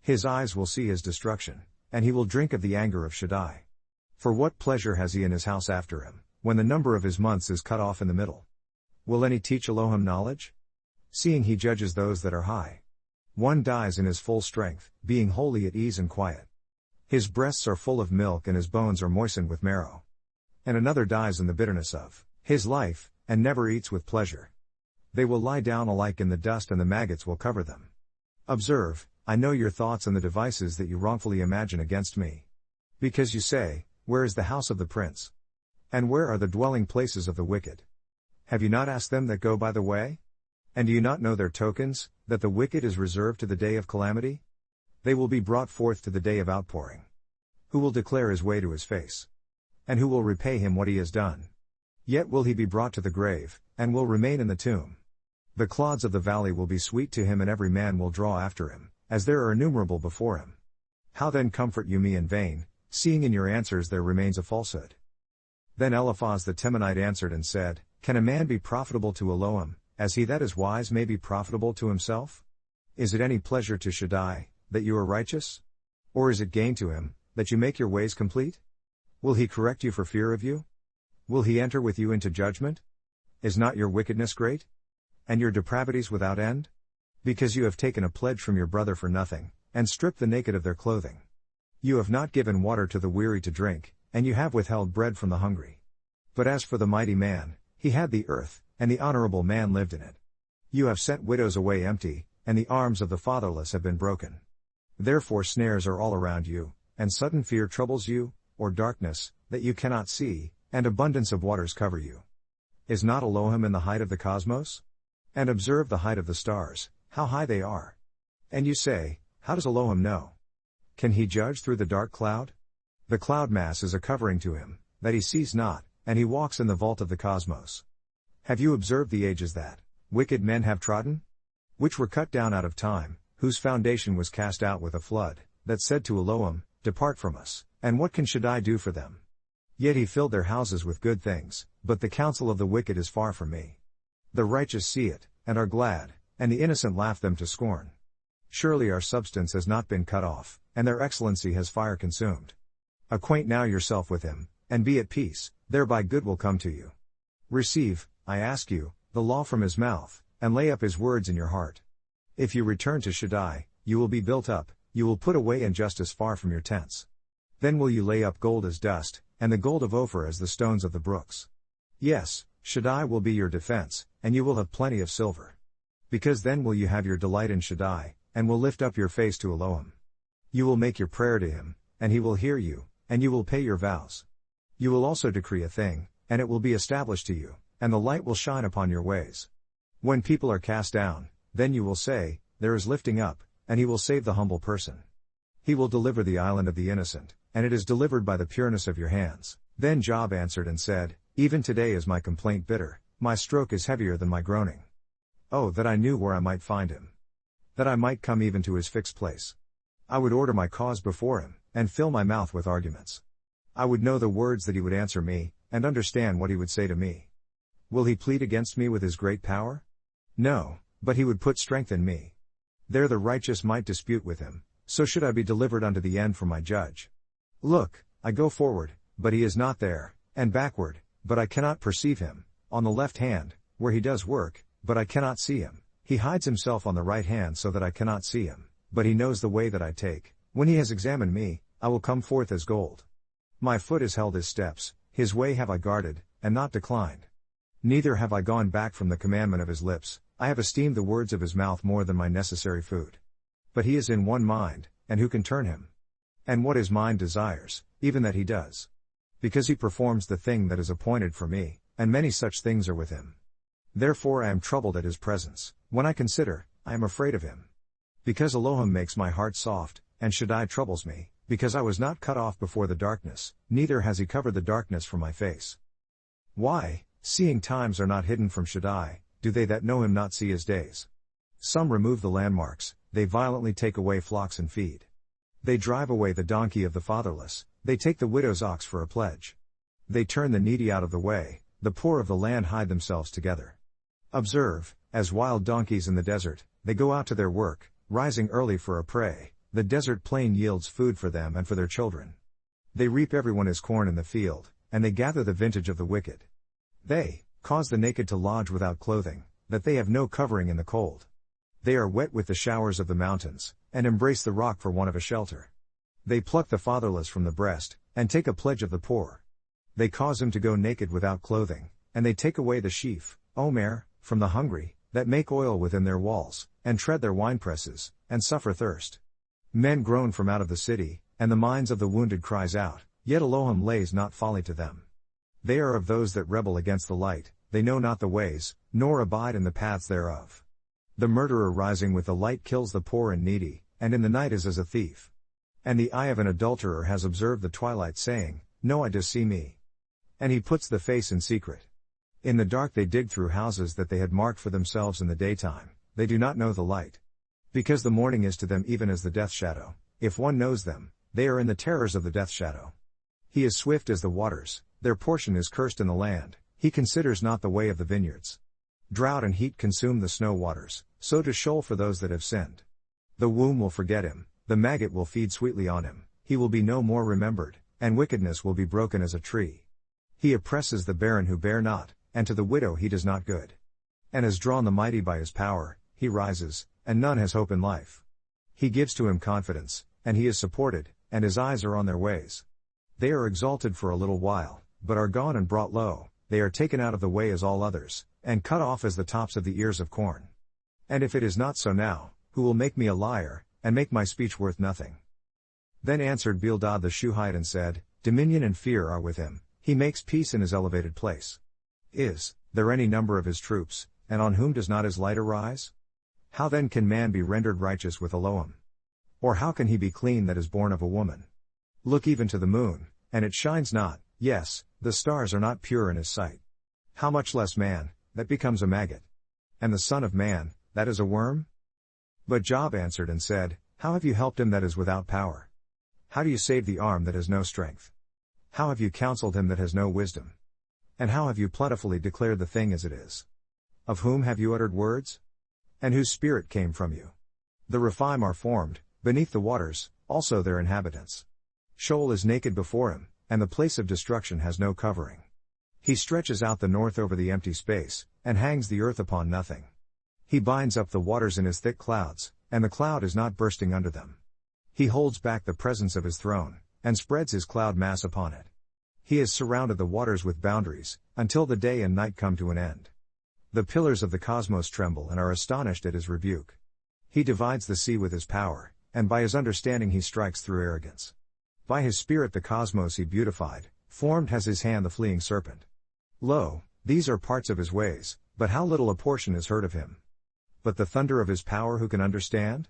His eyes will see his destruction, and he will drink of the anger of Shaddai. For what pleasure has he in his house after him, when the number of his months is cut off in the middle? Will any teach Elohim knowledge? Seeing he judges those that are high. One dies in his full strength, being wholly at ease and quiet. His breasts are full of milk and his bones are moistened with marrow. And another dies in the bitterness of his life, and never eats with pleasure. They will lie down alike in the dust and the maggots will cover them. Observe, I know your thoughts and the devices that you wrongfully imagine against me. Because you say, where is the house of the prince? And where are the dwelling places of the wicked? Have you not asked them that go by the way? And do you not know their tokens, that the wicked is reserved to the day of calamity? They will be brought forth to the day of outpouring. Who will declare his way to his face? And who will repay him what he has done? Yet will he be brought to the grave, and will remain in the tomb. The clods of the valley will be sweet to him and every man will draw after him, as there are innumerable before him. How then comfort you me in vain, seeing in your answers there remains a falsehood? Then Eliphaz the Temanite answered and said, Can a man be profitable to Elohim, as he that is wise may be profitable to himself? Is it any pleasure to Shaddai, that you are righteous? Or is it gain to him, that you make your ways complete? Will he correct you for fear of you? Will he enter with you into judgment? Is not your wickedness great? And your depravities without end? Because you have taken a pledge from your brother for nothing, and stripped the naked of their clothing. You have not given water to the weary to drink, and you have withheld bread from the hungry. But as for the mighty man, he had the earth, and the honorable man lived in it. You have sent widows away empty, and the arms of the fatherless have been broken. Therefore snares are all around you, and sudden fear troubles you, or darkness, that you cannot see, and abundance of waters cover you. Is not Elohim in the height of the cosmos? And observe the height of the stars, how high they are. And you say, how does Elohim know? Can he judge through the dark cloud? The cloud mass is a covering to him, that he sees not, and he walks in the vault of the cosmos. Have you observed the ages that wicked men have trodden? Which were cut down out of time, whose foundation was cast out with a flood, that said to Elohim, depart from us, and what can Shaddai do for them? Yet he filled their houses with good things, but the counsel of the wicked is far from me. The righteous see it, and are glad, and the innocent laugh them to scorn. Surely our substance has not been cut off, and their excellency has fire consumed. Acquaint now yourself with him, and be at peace, thereby good will come to you. Receive, I ask you, the law from his mouth, and lay up his words in your heart. If you return to Shaddai, you will be built up, you will put away injustice far from your tents. Then will you lay up gold as dust, and the gold of Ophir as the stones of the brooks. Yes, Shaddai will be your defense, and you will have plenty of silver. Because then will you have your delight in Shaddai, and will lift up your face to Elohim. You will make your prayer to him, and he will hear you, and you will pay your vows. You will also decree a thing, and it will be established to you, and the light will shine upon your ways. When people are cast down, then you will say, there is lifting up, and he will save the humble person. He will deliver the island of the innocent, and it is delivered by the pureness of your hands. Then Job answered and said, even today is my complaint bitter, my stroke is heavier than my groaning. Oh, that I knew where I might find him. That I might come even to his fixed place. I would order my cause before him, and fill my mouth with arguments. I would know the words that he would answer me, and understand what he would say to me. Will he plead against me with his great power? No, but he would put strength in me. There the righteous might dispute with him, so should I be delivered unto the end from my judge. Look, I go forward, but he is not there, and backward, but I cannot perceive him, on the left hand, where he does work, but I cannot see him. He hides himself on the right hand so that I cannot see him, but he knows the way that I take. When he has examined me, I will come forth as gold. My foot has held his steps, his way have I guarded, and not declined. Neither have I gone back from the commandment of his lips, I have esteemed the words of his mouth more than my necessary food. But he is in one mind, and who can turn him? And what his mind desires, even that he does. Because he performs the thing that is appointed for me, and many such things are with him. Therefore I am troubled at his presence. When I consider, I am afraid of him. Because Elohim makes my heart soft, and Shaddai troubles me, because I was not cut off before the darkness, neither has he covered the darkness from my face. Why, seeing times are not hidden from Shaddai, do they that know him not see his days? Some remove the landmarks, they violently take away flocks and feed. They drive away the donkey of the fatherless, they take the widow's ox for a pledge. They turn the needy out of the way, the poor of the land hide themselves together. Observe, as wild donkeys in the desert, they go out to their work, rising early for a prey, the desert plain yields food for them and for their children. They reap everyone his corn in the field, and they gather the vintage of the wicked. They cause the naked to lodge without clothing, that they have no covering in the cold. They are wet with the showers of the mountains, and embrace the rock for want of a shelter. They pluck the fatherless from the breast, and take a pledge of the poor. They cause him to go naked without clothing, and they take away the sheaf, Omer, from the hungry, that make oil within their walls, and tread their winepresses, and suffer thirst. Men groan from out of the city, and the minds of the wounded cries out, yet Elohim lays not folly to them. They are of those that rebel against the light, they know not the ways, nor abide in the paths thereof. The murderer rising with the light kills the poor and needy, and in the night is as a thief. And the eye of an adulterer has observed the twilight, saying, No eye does see me. And he puts the face in secret. In the dark they dig through houses that they had marked for themselves in the daytime, they do not know the light. Because the morning is to them even as the death shadow, if one knows them, they are in the terrors of the death shadow. He is swift as the waters, their portion is cursed in the land, he considers not the way of the vineyards. Drought and heat consume the snow waters, so to Sheol for those that have sinned. The womb will forget him, the maggot will feed sweetly on him, he will be no more remembered, and wickedness will be broken as a tree. He oppresses the barren who bear not, and to the widow he does not good. And has drawn the mighty by his power, he rises, and none has hope in life. He gives to him confidence, and he is supported, and his eyes are on their ways. They are exalted for a little while, but are gone and brought low, they are taken out of the way as all others, and cut off as the tops of the ears of corn. And if it is not so now, who will make me a liar, and make my speech worth nothing? Then answered Bildad the Shuhite and said, Dominion and fear are with him, he makes peace in his elevated place. Is there any number of his troops, and on whom does not his light arise? How then can man be rendered righteous with Elohim? Or how can he be clean that is born of a woman? Look even to the moon, and it shines not, yes, the stars are not pure in his sight. How much less man, that becomes a maggot? And the son of man, that is a worm? But Job answered and said, How have you helped him that is without power? How do you save the arm that has no strength? How have you counseled him that has no wisdom? And how have you plentifully declared the thing as it is? Of whom have you uttered words? And whose spirit came from you? The Rephaim are formed, beneath the waters, also their inhabitants. Sheol is naked before him, and the place of destruction has no covering. He stretches out the north over the empty space, and hangs the earth upon nothing. He binds up the waters in his thick clouds, and the cloud is not bursting under them. He holds back the presence of his throne, and spreads his cloud mass upon it. He has surrounded the waters with boundaries, until the day and night come to an end. The pillars of the cosmos tremble and are astonished at his rebuke. He divides the sea with his power, and by his understanding he strikes through arrogance. By his spirit the cosmos he beautified, formed has his hand the fleeing serpent. Lo, these are parts of his ways, but how little a portion is heard of him. But the thunder of his power who can understand?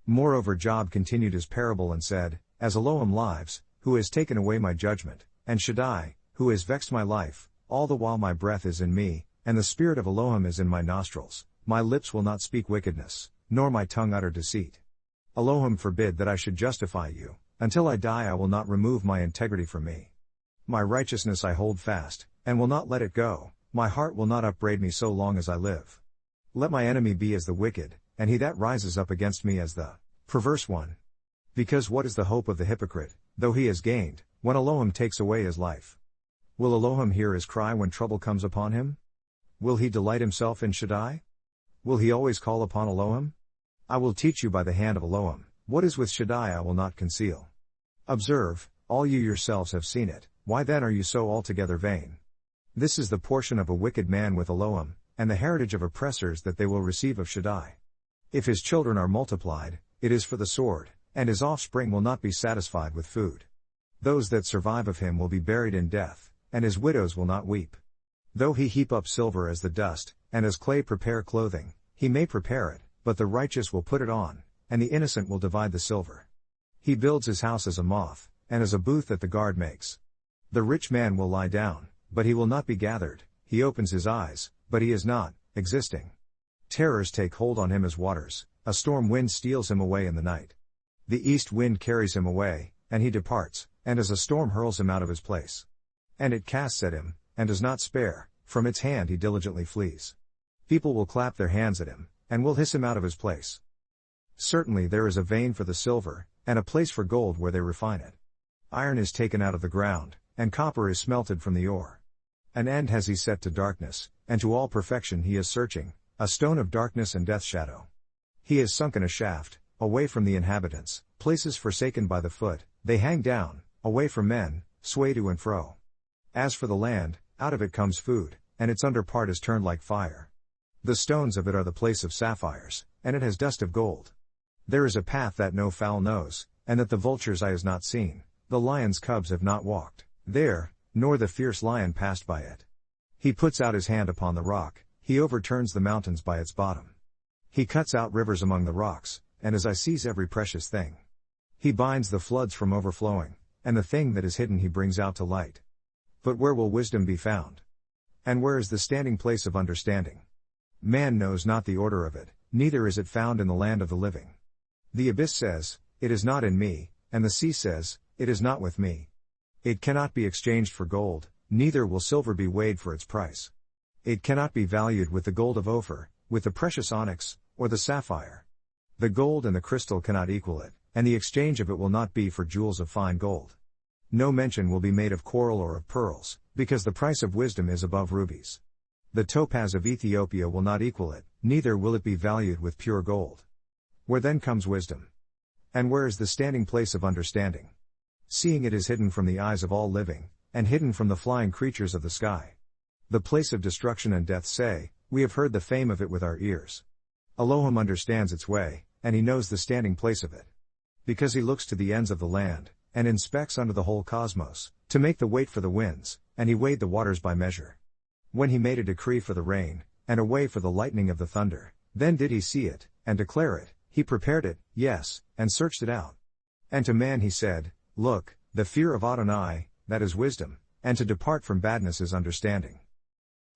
Moreover Job continued his parable and said, As Elohim lives, who has taken away my judgment, and Shaddai, who has vexed my life, all the while my breath is in me, and the spirit of Elohim is in my nostrils, my lips will not speak wickedness, nor my tongue utter deceit. Elohim forbid that I should justify you, until I die I will not remove my integrity from me. My righteousness I hold fast, and will not let it go, my heart will not upbraid me so long as I live. Let my enemy be as the wicked, and he that rises up against me as the perverse one. Because what is the hope of the hypocrite, though he has gained, when Elohim takes away his life? Will Elohim hear his cry when trouble comes upon him? Will he delight himself in Shaddai? Will he always call upon Elohim? I will teach you by the hand of Elohim, what is with Shaddai I will not conceal. Observe, all you yourselves have seen it, why then are you so altogether vain? This is the portion of a wicked man with Elohim, and the heritage of oppressors that they will receive of Shaddai. If his children are multiplied, it is for the sword, and his offspring will not be satisfied with food. Those that survive of him will be buried in death, and his widows will not weep. Though he heap up silver as the dust, and as clay prepare clothing, he may prepare it, but the righteous will put it on, and the innocent will divide the silver. He builds his house as a moth, and as a booth that the guard makes. The rich man will lie down, but he will not be gathered, he opens his eyes, but he is not existing. Terrors take hold on him as waters, a storm wind steals him away in the night. The east wind carries him away, and he departs, and as a storm hurls him out of his place. And it casts at him, and does not spare, from its hand he diligently flees. People will clap their hands at him, and will hiss him out of his place. Certainly there is a vein for the silver, and a place for gold where they refine it. Iron is taken out of the ground, and copper is smelted from the ore. An end has he set to darkness, and to all perfection he is searching, a stone of darkness and death shadow. He is sunk in a shaft, away from the inhabitants, places forsaken by the foot, they hang down, away from men, sway to and fro. As for the land, out of it comes food, and its under part is turned like fire. The stones of it are the place of sapphires, and it has dust of gold. There is a path that no fowl knows, and that the vulture's eye has not seen, the lion's cubs have not walked there, nor the fierce lion passed by it. He puts out his hand upon the rock, he overturns the mountains by its bottom. He cuts out rivers among the rocks, and his eye sees every precious thing. He binds the floods from overflowing, and the thing that is hidden he brings out to light. But where will wisdom be found? And where is the standing place of understanding? Man knows not the order of it, neither is it found in the land of the living. The abyss says, it is not in me, and the sea says, it is not with me. It cannot be exchanged for gold, neither will silver be weighed for its price. It cannot be valued with the gold of Ophir, with the precious onyx, or the sapphire. The gold and the crystal cannot equal it, and the exchange of it will not be for jewels of fine gold. No mention will be made of coral or of pearls, because the price of wisdom is above rubies. The topaz of Ethiopia will not equal it, neither will it be valued with pure gold. Where then comes wisdom? And where is the standing place of understanding? Seeing it is hidden from the eyes of all living, and hidden from the flying creatures of the sky. The place of destruction and death say, we have heard the fame of it with our ears. Elohim understands its way, and he knows the standing place of it. Because he looks to the ends of the land, and inspects under the whole cosmos, to make the weight for the winds, and he weighed the waters by measure. When he made a decree for the rain, and a way for the lightning of the thunder, then did he see it, and declare it, he prepared it, yes, and searched it out. And to man he said, look, the fear of Adonai, that is wisdom, and to depart from badness is understanding.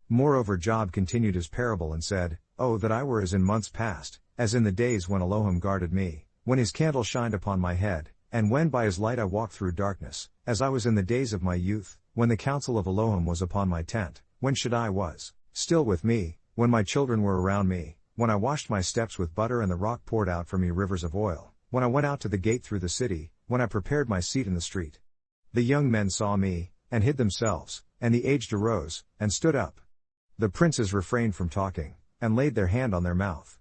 Moreover Job continued his parable and said, Oh that I were as in months past, as in the days when Elohim guarded me, when his candle shined upon my head, and when by his light I walked through darkness, as I was in the days of my youth, when the counsel of Elohim was upon my tent, when Shaddai was still with me, when my children were around me, when I washed my steps with butter and the rock poured out for me rivers of oil, when I went out to the gate through the city, when I prepared my seat in the street. The young men saw me, and hid themselves, and the aged arose, and stood up. The princes refrained from talking, and laid their hand on their mouth.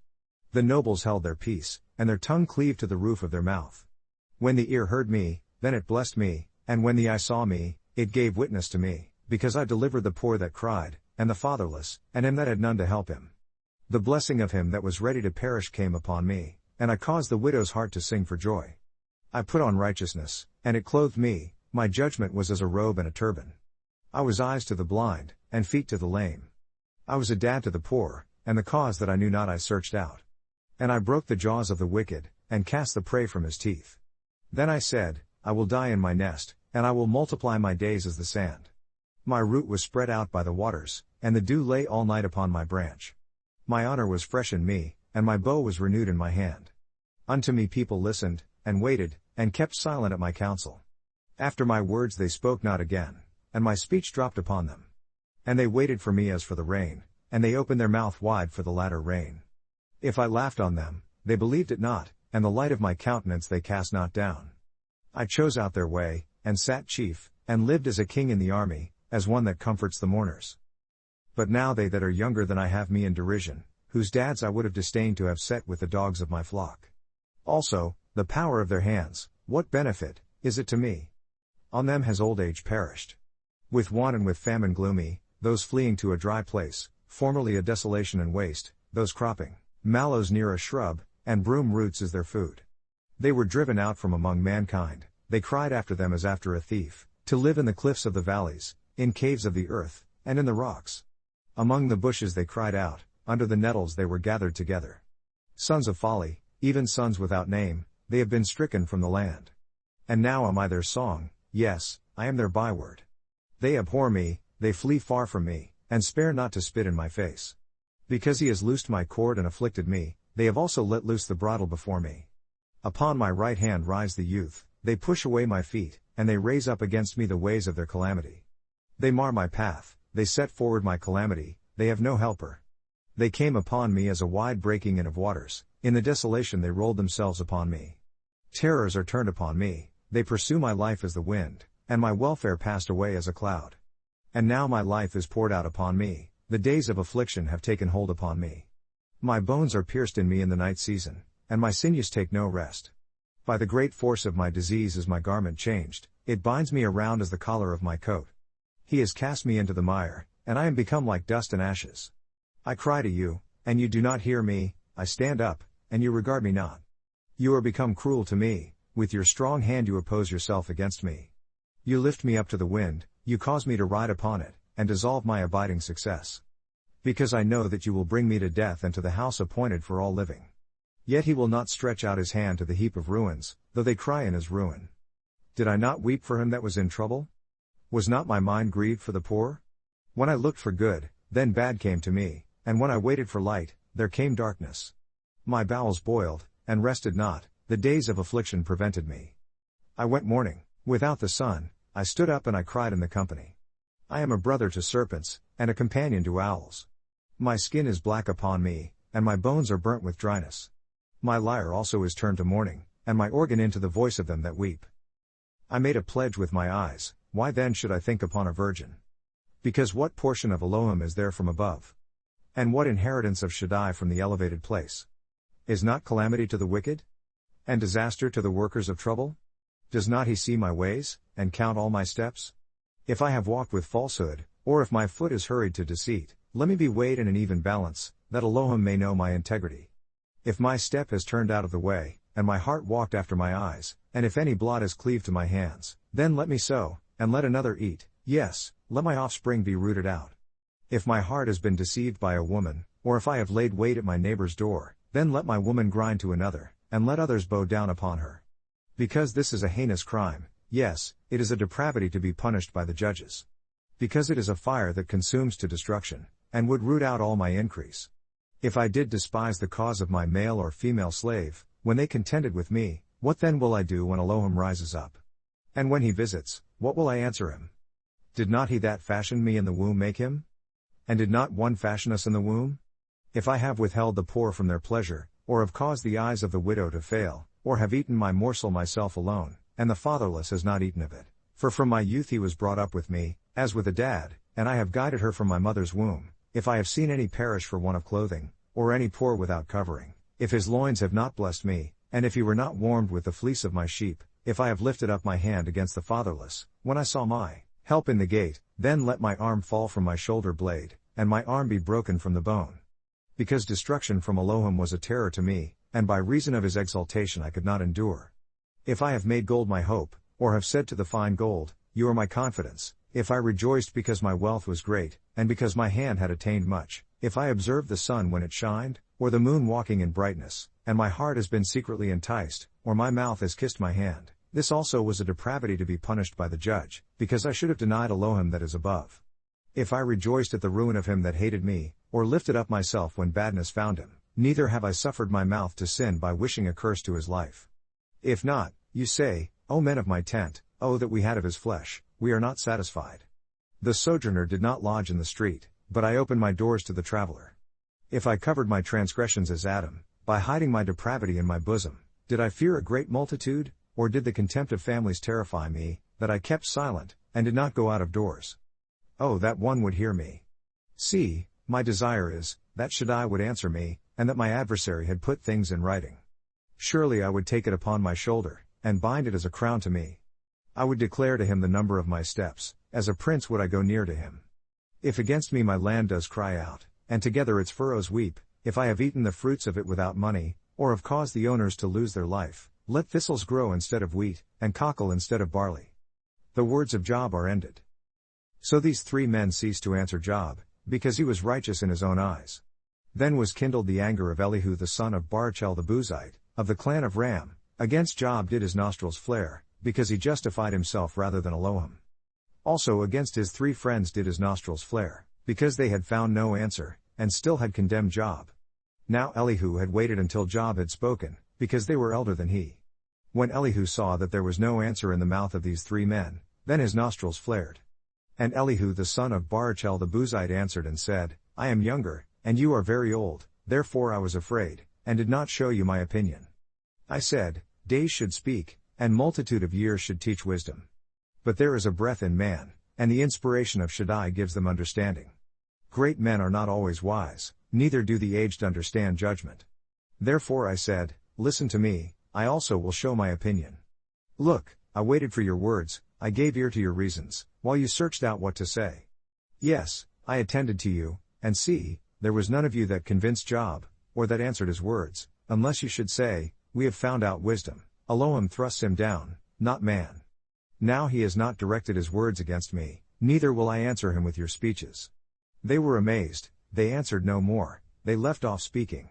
The nobles held their peace, and their tongue cleaved to the roof of their mouth. When the ear heard me, then it blessed me, and when the eye saw me, it gave witness to me, because I delivered the poor that cried, and the fatherless, and him that had none to help him. The blessing of him that was ready to perish came upon me, and I caused the widow's heart to sing for joy. I put on righteousness, and it clothed me, my judgment was as a robe and a turban. I was eyes to the blind, and feet to the lame. I was a dad to the poor, and the cause that I knew not I searched out. And I broke the jaws of the wicked, and cast the prey from his teeth. Then I said, I will die in my nest, and I will multiply my days as the sand. My root was spread out by the waters, and the dew lay all night upon my branch. My honor was fresh in me, and my bow was renewed in my hand. Unto me people listened, and waited, and kept silent at my counsel. After my words they spoke not again, and my speech dropped upon them. And they waited for me as for the rain, and they opened their mouth wide for the latter rain. If I laughed on them, they believed it not, and the light of my countenance they cast not down. I chose out their way, and sat chief, and lived as a king in the army, as one that comforts the mourners. But now they that are younger than I have me in derision, whose dads I would have disdained to have set with the dogs of my flock. Also, the power of their hands, what benefit is it to me? On them has old age perished. With want and with famine gloomy, those fleeing to a dry place, formerly a desolation and waste, those cropping mallows near a shrub, and broom roots as their food. They were driven out from among mankind, they cried after them as after a thief, to live in the cliffs of the valleys, in caves of the earth, and in the rocks. Among the bushes they cried out, under the nettles they were gathered together. Sons of folly, even sons without name, they have been stricken from the land. And now am I their song, yes, I am their byword. They abhor me, they flee far from me, and spare not to spit in my face. Because he has loosed my cord and afflicted me, they have also let loose the bridle before me. Upon my right hand rise the youth, they push away my feet, and they raise up against me the ways of their calamity. They mar my path, they set forward my calamity, they have no helper. They came upon me as a wide breaking in of waters, in the desolation they rolled themselves upon me. Terrors are turned upon me, they pursue my life as the wind, and my welfare passed away as a cloud. And now my life is poured out upon me, the days of affliction have taken hold upon me. My bones are pierced in me in the night season, and my sinews take no rest. By the great force of my disease is my garment changed, it binds me around as the collar of my coat. He has cast me into the mire, and I am become like dust and ashes. I cry to you, and you do not hear me, I stand up, and you regard me not. You are become cruel to me, with your strong hand you oppose yourself against me. You lift me up to the wind, you cause me to ride upon it, and dissolve my abiding success. Because I know that you will bring me to death and to the house appointed for all living. Yet he will not stretch out his hand to the heap of ruins, though they cry in his ruin. Did I not weep for him that was in trouble? Was not my mind grieved for the poor? When I looked for good, then bad came to me, and when I waited for light, there came darkness. My bowels boiled, and rested not, the days of affliction prevented me. I went mourning, without the sun, I stood up and I cried in the company. I am a brother to serpents, and a companion to owls. My skin is black upon me, and my bones are burnt with dryness. My lyre also is turned to mourning, and my organ into the voice of them that weep. I made a pledge with my eyes, why then should I think upon a virgin? Because what portion of Elohim is there from above? And what inheritance of Shaddai from the elevated place? Is not calamity to the wicked? And disaster to the workers of trouble? Does not he see my ways, and count all my steps? If I have walked with falsehood, or if my foot is hurried to deceit, let me be weighed in an even balance, that Elohim may know my integrity. If my step has turned out of the way, and my heart walked after my eyes, and if any blot has cleaved to my hands, then let me sow, and let another eat, yes, let my offspring be rooted out. If my heart has been deceived by a woman, or if I have laid wait at my neighbor's door, then let my woman grind to another, and let others bow down upon her. Because this is a heinous crime, yes, it is a depravity to be punished by the judges. Because it is a fire that consumes to destruction, and would root out all my increase. If I did despise the cause of my male or female slave, when they contended with me, what then will I do when Elohim rises up? And when he visits, what will I answer him? Did not he that fashioned me in the womb make him? And did not one fashion us in the womb? If I have withheld the poor from their pleasure, or have caused the eyes of the widow to fail, or have eaten my morsel myself alone, and the fatherless has not eaten of it, for from my youth he was brought up with me, as with a dad, and I have guided her from my mother's womb, if I have seen any perish for want of clothing, or any poor without covering, if his loins have not blessed me, and if he were not warmed with the fleece of my sheep, if I have lifted up my hand against the fatherless, when I saw my help in the gate, then let my arm fall from my shoulder blade, and my arm be broken from the bone. Because destruction from Elohim was a terror to me, and by reason of his exaltation I could not endure. If I have made gold my hope, or have said to the fine gold, you are my confidence, if I rejoiced because my wealth was great, and because my hand had attained much, if I observed the sun when it shined, or the moon walking in brightness, and my heart has been secretly enticed, or my mouth has kissed my hand, this also was a depravity to be punished by the judge, because I should have denied Elohim that is above. If I rejoiced at the ruin of him that hated me, or lifted up myself when badness found him, neither have I suffered my mouth to sin by wishing a curse to his life. If not, you say, O men of my tent, O that we had of his flesh, we are not satisfied. The sojourner did not lodge in the street, but I opened my doors to the traveler. If I covered my transgressions as Adam, by hiding my depravity in my bosom, did I fear a great multitude, or did the contempt of families terrify me, that I kept silent, and did not go out of doors? Oh, that one would hear me. See, my desire is, that Shaddai would answer me, and that my adversary had put things in writing. Surely I would take it upon my shoulder, and bind it as a crown to me. I would declare to him the number of my steps, as a prince would I go near to him. If against me my land does cry out, and together its furrows weep, if I have eaten the fruits of it without money, or have caused the owners to lose their life, let thistles grow instead of wheat, and cockle instead of barley. The words of Job are ended. So these 3 men ceased to answer Job, because he was righteous in his own eyes. Then was kindled the anger of Elihu the son of Barachel the Buzite, of the clan of Ram, against Job did his nostrils flare, because he justified himself rather than Elohim. Also against his 3 friends did his nostrils flare, because they had found no answer, and still had condemned Job. Now Elihu had waited until Job had spoken, because they were elder than he. When Elihu saw that there was no answer in the mouth of these 3 men, then his nostrils flared. And Elihu the son of Barachel the Buzite answered and said, I am younger, and you are very old, therefore I was afraid, and did not show you my opinion. I said, days should speak, and multitude of years should teach wisdom. But there is a breath in man, and the inspiration of Shaddai gives them understanding. Great men are not always wise, neither do the aged understand judgment. Therefore I said, listen to me, I also will show my opinion. Look, I waited for your words, I gave ear to your reasons, while you searched out what to say. Yes, I attended to you, and see, there was none of you that convinced Job, or that answered his words, unless you should say, we have found out wisdom. Elohim thrusts him down, not man. Now he has not directed his words against me, neither will I answer him with your speeches. They were amazed, they answered no more, they left off speaking.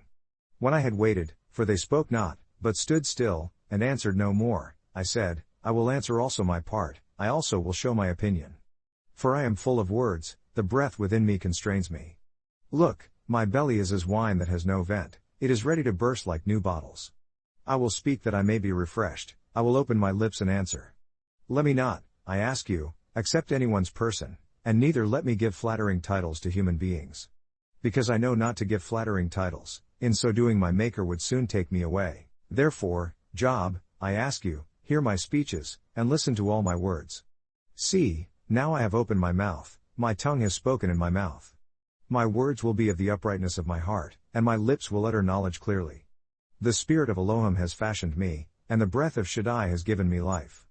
When I had waited, for they spoke not, but stood still, and answered no more, I said, I will answer also my part, I also will show my opinion. For I am full of words, the breath within me constrains me. Look, my belly is as wine that has no vent, it is ready to burst like new bottles. I will speak that I may be refreshed, I will open my lips and answer. Let me not, I ask you, accept anyone's person, and neither let me give flattering titles to human beings. Because I know not to give flattering titles, in so doing my Maker would soon take me away. Therefore, Job, I ask you, hear my speeches, and listen to all my words. See, now I have opened my mouth, my tongue has spoken in my mouth. My words will be of the uprightness of my heart, and my lips will utter knowledge clearly. The spirit of Elohim has fashioned me, and the breath of Shaddai has given me life.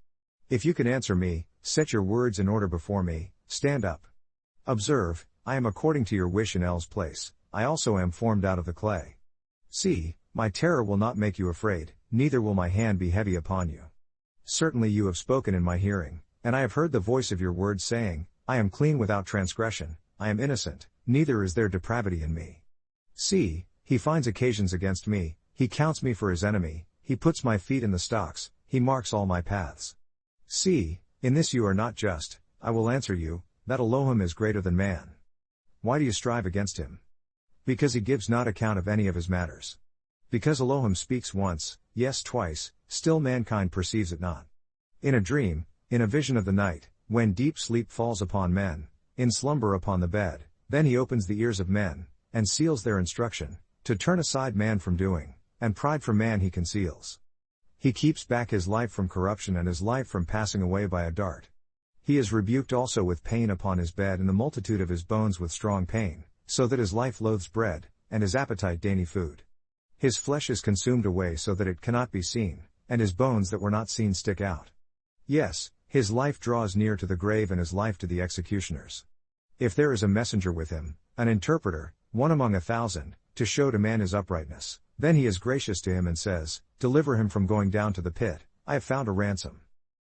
If you can answer me, set your words in order before me, stand up. Observe, I am according to your wish in El's place, I also am formed out of the clay. See, my terror will not make you afraid, neither will my hand be heavy upon you. Certainly you have spoken in my hearing, and I have heard the voice of your words saying, I am clean without transgression, I am innocent, neither is there depravity in me. See, he finds occasions against me, he counts me for his enemy, he puts my feet in the stocks, he marks all my paths. See, in this you are not just, I will answer you, that Elohim is greater than man. Why do you strive against him? Because he gives not account of any of his matters. Because Elohim speaks once, yes twice, still mankind perceives it not. In a dream, in a vision of the night, when deep sleep falls upon men, in slumber upon the bed, then he opens the ears of men, and seals their instruction, to turn aside man from doing, and pride from man he conceals. He keeps back his life from corruption and his life from passing away by a dart. He is rebuked also with pain upon his bed and the multitude of his bones with strong pain, so that his life loathes bread, and his appetite dainty food. His flesh is consumed away so that it cannot be seen, and his bones that were not seen stick out. Yes, his life draws near to the grave and his life to the executioners. If there is a messenger with him, an interpreter, one among 1,000, to show to man his uprightness, then he is gracious to him and says, deliver him from going down to the pit, I have found a ransom.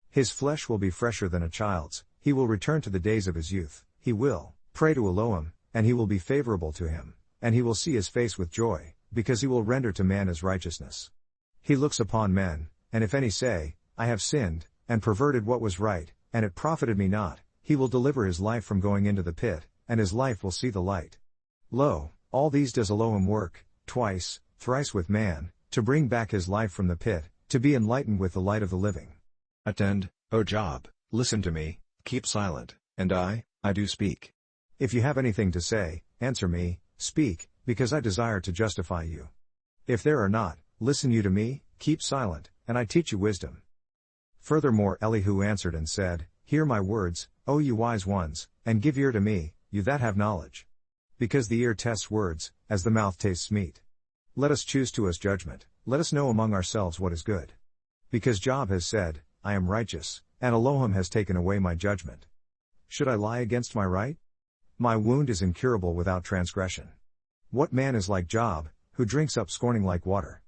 His flesh will be fresher than a child's, he will return to the days of his youth, he will pray to Elohim, and he will be favorable to him, and he will see his face with joy, because he will render to man his righteousness. He looks upon men, and if any say, I have sinned, and perverted what was right, and it profited me not, he will deliver his life from going into the pit, and his life will see the light. Lo, all these does Elohim work, twice, thrice with man, to bring back his life from the pit, to be enlightened with the light of the living. Attend, O Job, listen to me, keep silent, and I do speak. If you have anything to say, answer me, speak, because I desire to justify you. If there are not, listen you to me, keep silent, and I teach you wisdom. Furthermore Elihu answered and said, Hear my words, O you wise ones, and give ear to me, you that have knowledge. Because the ear tests words, as the mouth tastes meat. Let us choose to us judgment, let us know among ourselves what is good. Because Job has said, I am righteous, and Elohim has taken away my judgment. Should I lie against my right? My wound is incurable without transgression. What man is like Job, who drinks up scorning like water?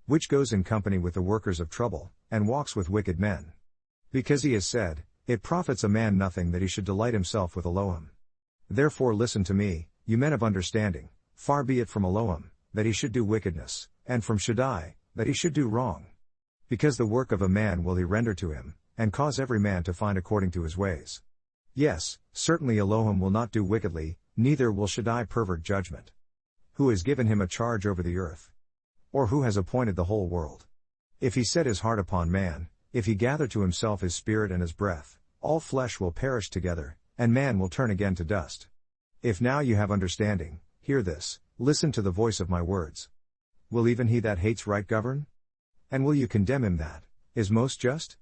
Which goes in company with the workers of trouble, and walks with wicked men. Because he has said, It profits a man nothing that he should delight himself with Elohim. Therefore listen to me, you men of understanding, far be it from Elohim, that he should do wickedness, and from Shaddai, that he should do wrong. Because the work of a man will he render to him, and cause every man to find according to his ways. Yes, certainly Elohim will not do wickedly, neither will Shaddai pervert judgment. Who has given him a charge over the earth? Or who has appointed the whole world? If he set his heart upon man, if he gather to himself his spirit and his breath, all flesh will perish together, and man will turn again to dust. If now you have understanding, hear this, listen to the voice of my words. Will even he that hates right govern? And will you condemn him that is most just?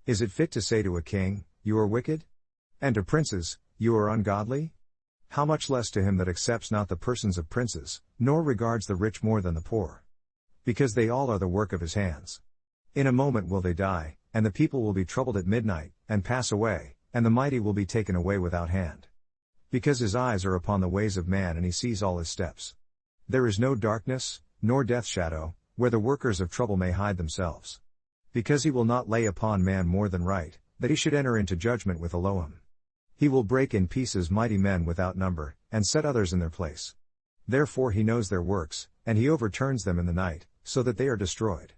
Is it fit to say to a king, You are wicked? And to princes, You are ungodly? How much less to him that accepts not the persons of princes, nor regards the rich more than the poor? Because they all are the work of his hands. In a moment will they die, and the people will be troubled at midnight, and pass away, and the mighty will be taken away without hand. Because his eyes are upon the ways of man and he sees all his steps. There is no darkness, nor death shadow, where the workers of trouble may hide themselves. Because he will not lay upon man more than right, that he should enter into judgment with Elohim. He will break in pieces mighty men without number, and set others in their place. Therefore he knows their works, and he overturns them in the night, so that they are destroyed.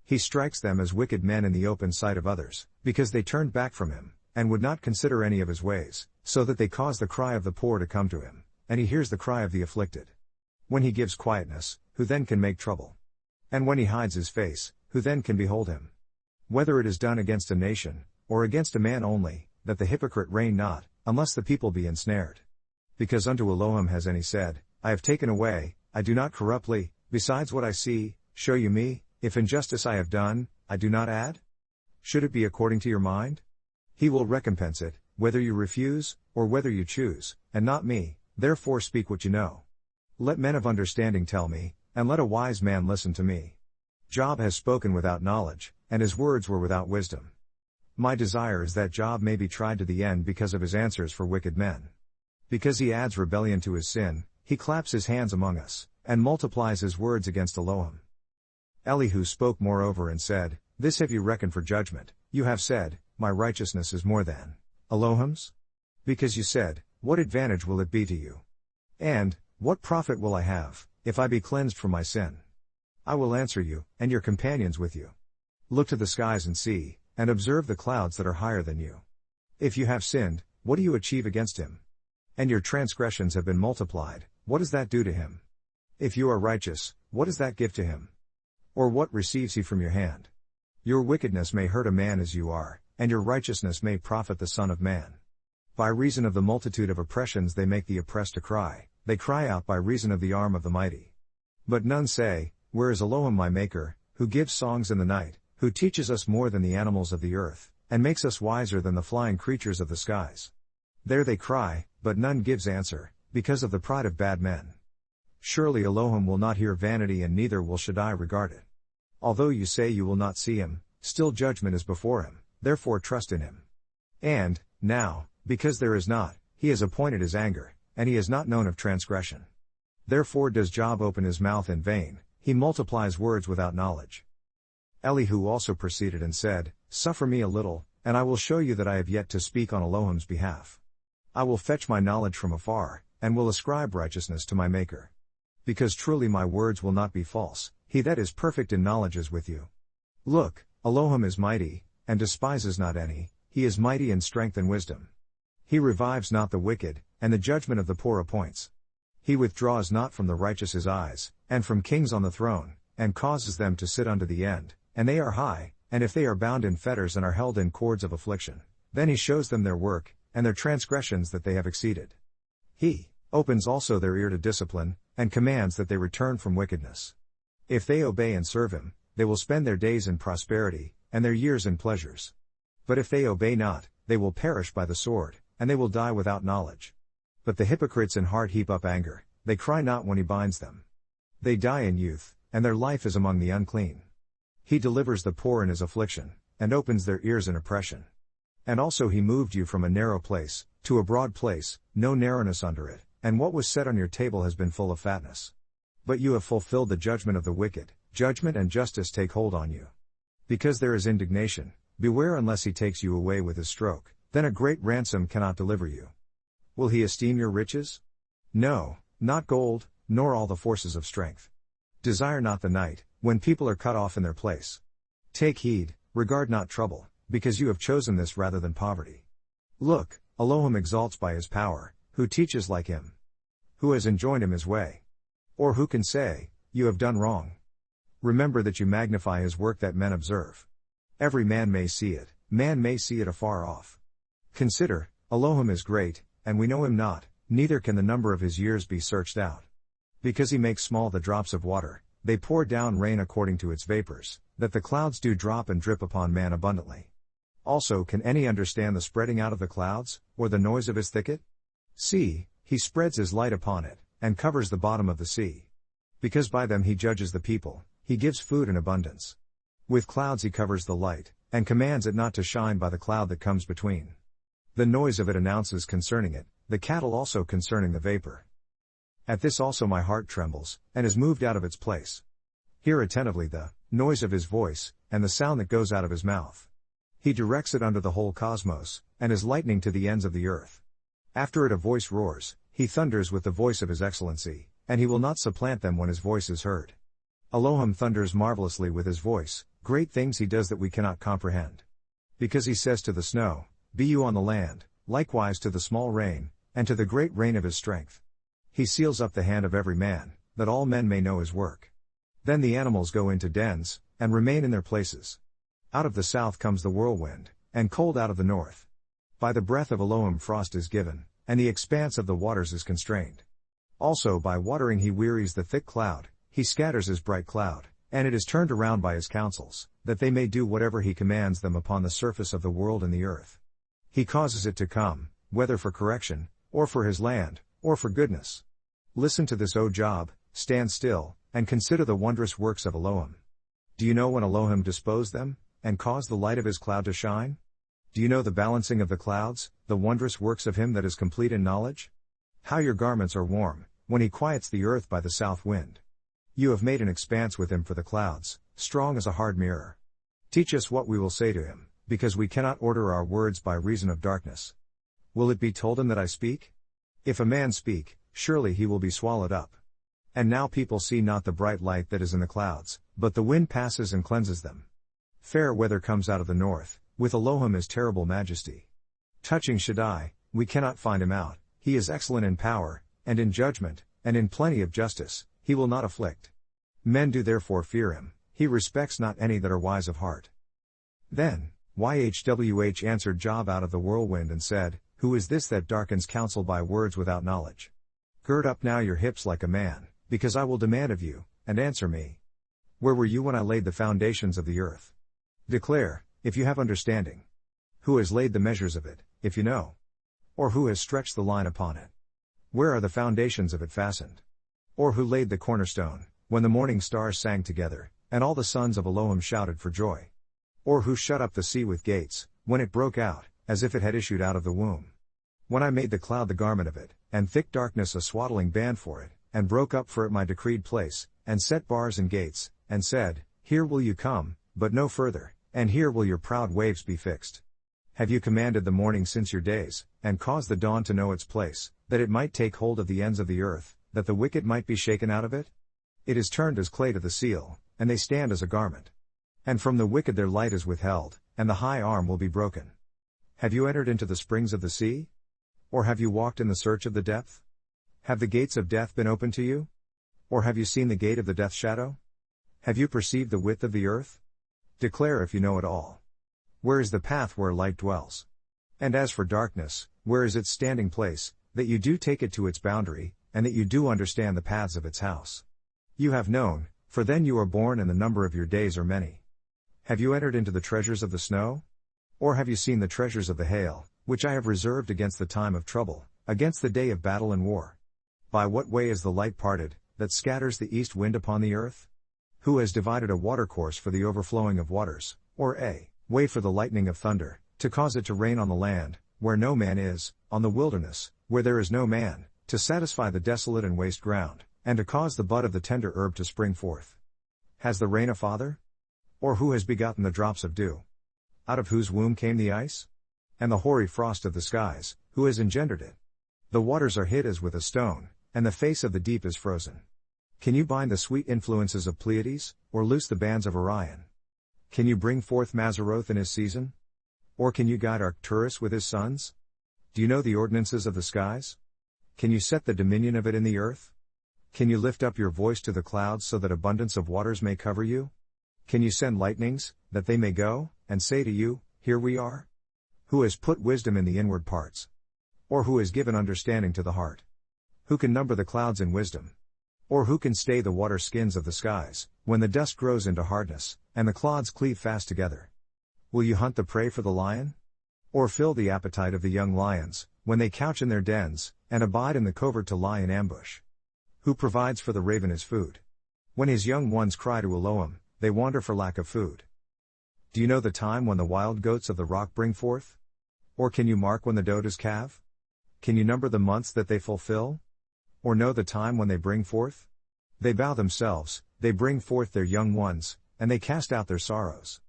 He strikes them as wicked men in the open sight of others, because they turned back from him, and would not consider any of his ways, so that they cause the cry of the poor to come to him, and he hears the cry of the afflicted. When he gives quietness, who then can make trouble? And when he hides his face, who then can behold him? Whether it is done against a nation, or against a man only, that the hypocrite reign not, unless the people be ensnared. Because unto Elohim has any said, I have taken away, I do not corruptly, besides what I see, show you me, if injustice I have done, I do not add? Should it be according to your mind? He will recompense it, whether you refuse, or whether you choose, and not me, therefore speak what you know. Let men of understanding tell me, and let a wise man listen to me. Job has spoken without knowledge, and his words were without wisdom. My desire is that Job may be tried to the end because of his answers for wicked men. Because he adds rebellion to his sin, he claps his hands among us, and multiplies his words against Elohim. Elihu spoke moreover and said, This have you reckoned for judgment, you have said, My righteousness is more than Elohim's? Because you said, What advantage will it be to you? And, what profit will I have, if I be cleansed from my sin? I will answer you, and your companions with you. Look to the skies and see, and observe the clouds that are higher than you. If you have sinned, what do you achieve against him? And your transgressions have been multiplied, what does that do to him? If you are righteous, what does that give to him? Or what receives he from your hand? Your wickedness may hurt a man as you are, and your righteousness may profit the Son of Man. By reason of the multitude of oppressions they make the oppressed to cry, they cry out by reason of the arm of the mighty. But none say, Where is Elohim my Maker, who gives songs in the night, who teaches us more than the animals of the earth, and makes us wiser than the flying creatures of the skies? There they cry, but none gives answer, because of the pride of bad men. Surely Elohim will not hear vanity and neither will Shaddai regard it. Although you say you will not see him, still judgment is before him, therefore trust in him. And, now, because there is not, he has appointed his anger, and he has not known of transgression. Therefore does Job open his mouth in vain, he multiplies words without knowledge. Elihu also proceeded and said, Suffer me a little, and I will show you that I have yet to speak on Elohim's behalf. I will fetch my knowledge from afar, and will ascribe righteousness to my Maker. Because truly my words will not be false, he that is perfect in knowledge is with you. Look, Elohim is mighty, and despises not any, he is mighty in strength and wisdom. He revives not the wicked, and the judgment of the poor appoints. He withdraws not from the righteous his eyes, and from kings on the throne, and causes them to sit unto the end, and they are high, and if they are bound in fetters and are held in cords of affliction, then he shows them their work, and their transgressions that they have exceeded. He opens also their ear to discipline, and commands that they return from wickedness. If they obey and serve him, they will spend their days in prosperity, and their years in pleasures. But if they obey not, they will perish by the sword, and they will die without knowledge. But the hypocrites in heart heap up anger, they cry not when he binds them. They die in youth, and their life is among the unclean. He delivers the poor in his affliction, and opens their ears in oppression. And also he moved you from a narrow place, to a broad place, no narrowness under it, and what was set on your table has been full of fatness. But you have fulfilled the judgment of the wicked, judgment and justice take hold on you. Because there is indignation, beware unless he takes you away with his stroke, then a great ransom cannot deliver you. Will he esteem your riches? No, not gold, nor all the forces of strength. Desire not the night, when people are cut off in their place. Take heed, regard not trouble, because you have chosen this rather than poverty. Look, Elohim exalts by his power, who teaches like him? Who has enjoined him his way? Or who can say, you have done wrong? Remember that you magnify his work that men observe. Every man may see it, man may see it afar off. Consider, Elohim is great, and we know him not, neither can the number of his years be searched out. Because he makes small the drops of water, they pour down rain according to its vapors, that the clouds do drop and drip upon man abundantly. Also can any understand the spreading out of the clouds, or the noise of his thicket? See, he spreads his light upon it, and covers the bottom of the sea. Because by them he judges the people, he gives food in abundance. With clouds he covers the light, and commands it not to shine by the cloud that comes between. The noise of it announces concerning it, the cattle also concerning the vapor. At this also my heart trembles, and is moved out of its place. Hear attentively the noise of his voice, and the sound that goes out of his mouth. He directs it under the whole cosmos, and is lightning to the ends of the earth. After it a voice roars, he thunders with the voice of his excellency, and he will not supplant them when his voice is heard. Elohim thunders marvelously with his voice, great things he does that we cannot comprehend. Because he says to the snow, be you on the land, likewise to the small rain, and to the great rain of his strength. He seals up the hand of every man, that all men may know his work. Then the animals go into dens, and remain in their places. Out of the south comes the whirlwind, and cold out of the north. By the breath of Elohim frost is given, and the expanse of the waters is constrained. Also by watering he wearies the thick cloud, he scatters his bright cloud, and it is turned around by his counsels, that they may do whatever he commands them upon the surface of the world and the earth. He causes it to come, whether for correction, or for his land, or for goodness. Listen to this, O Job, stand still, and consider the wondrous works of Elohim. Do you know when Elohim disposed them, and caused the light of his cloud to shine? Do you know the balancing of the clouds, the wondrous works of him that is complete in knowledge? How your garments are warm, when he quiets the earth by the south wind. You have made an expanse with him for the clouds, strong as a hard mirror. Teach us what we will say to him, because we cannot order our words by reason of darkness. Will it be told him that I speak? If a man speak, surely he will be swallowed up. And now people see not the bright light that is in the clouds, but the wind passes and cleanses them. Fair weather comes out of the north, with Elohim his terrible majesty. Touching Shaddai, we cannot find him out, he is excellent in power, and in judgment, and in plenty of justice, he will not afflict. Men do therefore fear him, he respects not any that are wise of heart. Then, YHWH answered Job out of the whirlwind and said, who is this that darkens counsel by words without knowledge? Gird up now your hips like a man, because I will demand of you, and answer me. Where were you when I laid the foundations of the earth? Declare, if you have understanding. Who has laid the measures of it, if you know? Or who has stretched the line upon it? Where are the foundations of it fastened? Or who laid the cornerstone, when the morning stars sang together, and all the sons of Elohim shouted for joy? Or who shut up the sea with gates, when it broke out, as if it had issued out of the womb? When I made the cloud the garment of it, and thick darkness a swaddling band for it, and broke up for it my decreed place, and set bars and gates, and said, here will you come, but no further, and here will your proud waves be fixed. Have you commanded the morning since your days, and caused the dawn to know its place, that it might take hold of the ends of the earth, that the wicked might be shaken out of it? It is turned as clay to the seal, and they stand as a garment. And from the wicked their light is withheld, and the high arm will be broken. Have you entered into the springs of the sea? Or have you walked in the search of the depth? Have the gates of death been opened to you? Or have you seen the gate of the death shadow? Have you perceived the width of the earth? Declare if you know it all. Where is the path where light dwells? And as for darkness, where is its standing place, that you do take it to its boundary, and that you do understand the paths of its house. You have known, for then you are born and the number of your days are many. Have you entered into the treasures of the snow? Or have you seen the treasures of the hail, which I have reserved against the time of trouble, against the day of battle and war? By what way is the light parted, that scatters the east wind upon the earth? Who has divided a watercourse for the overflowing of waters, or a way for the lightning of thunder, to cause it to rain on the land, where no man is, on the wilderness, where there is no man, to satisfy the desolate and waste ground, and to cause the bud of the tender herb to spring forth? Has the rain a father? Or who has begotten the drops of dew? Out of whose womb came the ice? And the hoary frost of the skies, who has engendered it? The waters are hid as with a stone, and the face of the deep is frozen. Can you bind the sweet influences of Pleiades, or loose the bands of Orion? Can you bring forth Mazzaroth in his season? Or can you guide Arcturus with his sons? Do you know the ordinances of the skies? Can you set the dominion of it in the earth? Can you lift up your voice to the clouds so that abundance of waters may cover you? Can you send lightnings, that they may go, and say to you, Here we are? Who has put wisdom in the inward parts? Or who has given understanding to the heart? Who can number the clouds in wisdom? Or who can stay the water skins of the skies, when the dust grows into hardness, and the clods cleave fast together? Will you hunt the prey for the lion? Or fill the appetite of the young lions, when they couch in their dens, and abide in the covert to lie in ambush? Who provides for the raven his food? When his young ones cry to Elohim, they wander for lack of food. Do you know the time when the wild goats of the rock bring forth? Or can you mark when the does calve? Can you number the months that they fulfill? Or know the time when they bring forth? They bow themselves, they bring forth their young ones, and they cast out their sorrows.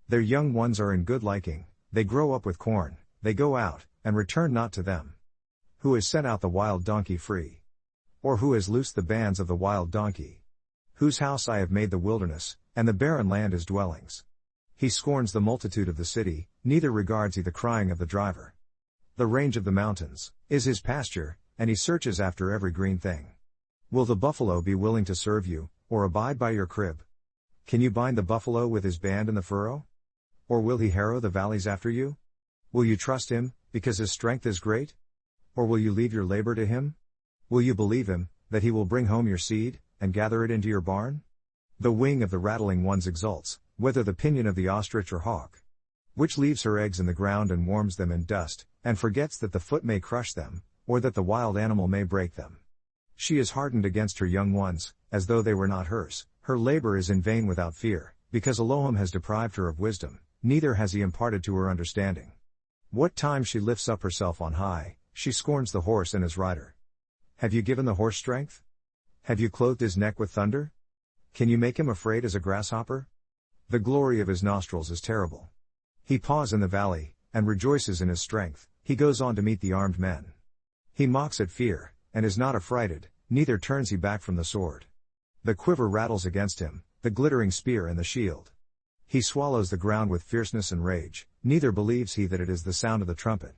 Their young ones are in good liking, they grow up with corn, they go out, and return not to them. Who has sent out the wild donkey free? Or who has loosed the bands of the wild donkey? Whose house I have made the wilderness, and the barren land his dwellings. He scorns the multitude of the city, neither regards he the crying of the driver. The range of the mountains is his pasture, and he searches after every green thing. Will the buffalo be willing to serve you, or abide by your crib? Can you bind the buffalo with his band in the furrow? Or will he harrow the valleys after you? Will you trust him, because his strength is great? Or will you leave your labor to him? Will you believe him, that he will bring home your seed, and gather it into your barn? The wing of the rattling ones exults, whether the pinion of the ostrich or hawk, which leaves her eggs in the ground and warms them in dust, and forgets that the foot may crush them, or that the wild animal may break them. She is hardened against her young ones, as though they were not hers. Her labor is in vain without fear, because Elohim has deprived her of wisdom, neither has he imparted to her understanding. What time she lifts up herself on high, she scorns the horse and his rider. Have you given the horse strength? Have you clothed his neck with thunder? Can you make him afraid as a grasshopper? The glory of his nostrils is terrible. He paws in the valley, and rejoices in his strength. He goes on to meet the armed men. He mocks at fear, and is not affrighted, neither turns he back from the sword. The quiver rattles against him, the glittering spear and the shield. He swallows the ground with fierceness and rage, neither believes he that it is the sound of the trumpet.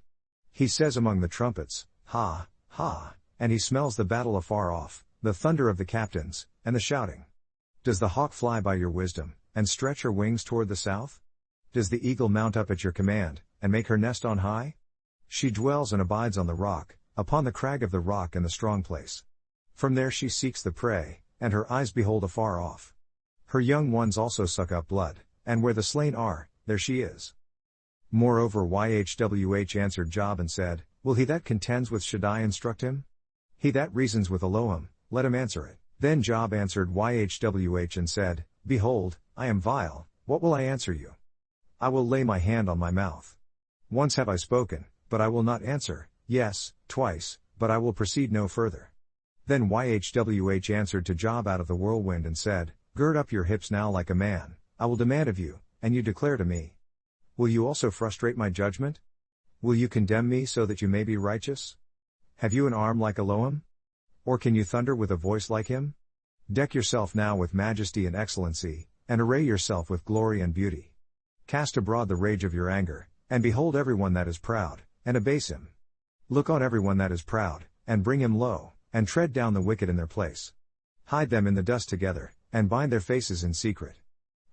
He says among the trumpets, Ha, ha, and he smells the battle afar off, the thunder of the captains, and the shouting. Does the hawk fly by your wisdom, and stretch her wings toward the south? Does the eagle mount up at your command, and make her nest on high? She dwells and abides on the rock, upon the crag of the rock and the strong place. From there she seeks the prey, and her eyes behold afar off. Her young ones also suck up blood, and where the slain are, there she is. Moreover YHWH answered Job and said, Will he that contends with Shaddai instruct him? He that reasons with Elohim, let him answer it. Then Job answered YHWH and said, Behold, I am vile, what will I answer you? I will lay my hand on my mouth. Once have I spoken, but I will not answer, yes, twice, but I will proceed no further. Then YHWH answered to Job out of the whirlwind and said, Gird up your hips now like a man, I will demand of you, and you declare to me. Will you also frustrate my judgment? Will you condemn me so that you may be righteous? Have you an arm like Elohim? Or can you thunder with a voice like him? Deck yourself now with majesty and excellency, and array yourself with glory and beauty. Cast abroad the rage of your anger, and behold everyone that is proud, and abase him. Look on everyone that is proud, and bring him low, and tread down the wicked in their place. Hide them in the dust together, and bind their faces in secret.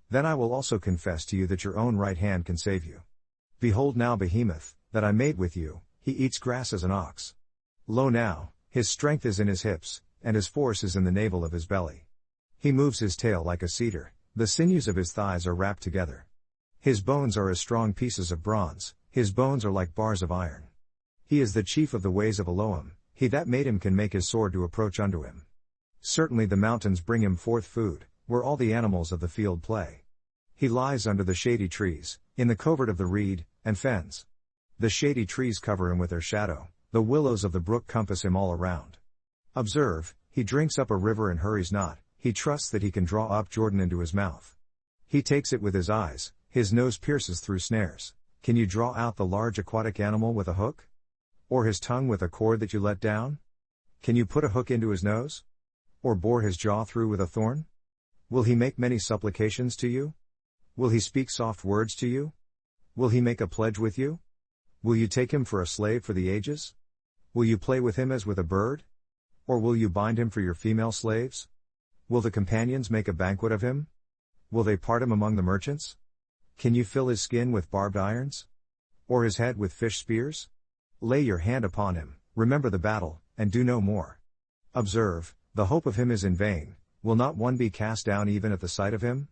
Then I will also confess to you that your own right hand can save you. Behold now Behemoth, that I made with you, he eats grass as an ox. Lo now, his strength is in his hips, and his force is in the navel of his belly. He moves his tail like a cedar, the sinews of his thighs are wrapped together. His bones are as strong pieces of bronze, his bones are like bars of iron. He is the chief of the ways of Elohim, he that made him can make his sword to approach unto him. Certainly the mountains bring him forth food, where all the animals of the field play. He lies under the shady trees, in the covert of the reed, and fens. The shady trees cover him with their shadow, the willows of the brook compass him all around. Observe, he drinks up a river and hurries not, he trusts that he can draw up Jordan into his mouth. He takes it with his eyes, his nose pierces through snares. Can you draw out the large aquatic animal with a hook? Or his tongue with a cord that you let down? Can you put a hook into his nose? Or bore his jaw through with a thorn? Will he make many supplications to you? Will he speak soft words to you? Will he make a pledge with you? Will you take him for a slave for the ages? Will you play with him as with a bird? Or will you bind him for your female slaves? Will the companions make a banquet of him? Will they part him among the merchants? Can you fill his skin with barbed irons? Or his head with fish spears? Lay your hand upon him, remember the battle, and do no more. Observe, the hope of him is in vain, will not one be cast down even at the sight of him?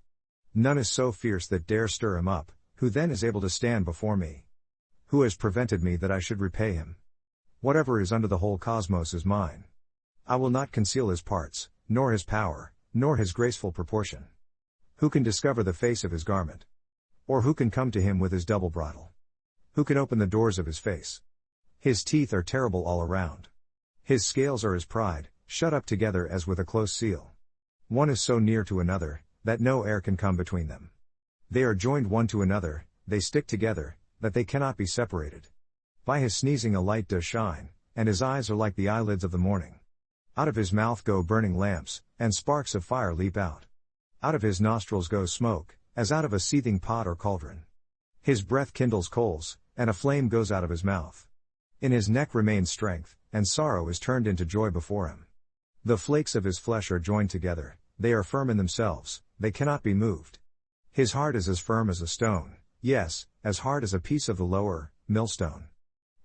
None is so fierce that dare stir him up, who then is able to stand before me? Who has prevented me that I should repay him? Whatever is under the whole cosmos is mine. I will not conceal his parts, nor his power, nor his graceful proportion. Who can discover the face of his garment? Or who can come to him with his double bridle? Who can open the doors of his face? His teeth are terrible all around. His scales are his pride, shut up together as with a close seal. One is so near to another, that no air can come between them. They are joined one to another, they stick together, that they cannot be separated. By his sneezing a light does shine, and his eyes are like the eyelids of the morning. Out of his mouth go burning lamps, and sparks of fire leap out. Out of his nostrils goes smoke, as out of a seething pot or cauldron. His breath kindles coals, and a flame goes out of his mouth. In his neck remains strength, and sorrow is turned into joy before him. The flakes of his flesh are joined together, they are firm in themselves, they cannot be moved. His heart is as firm as a stone, yes, as hard as a piece of the lower, millstone.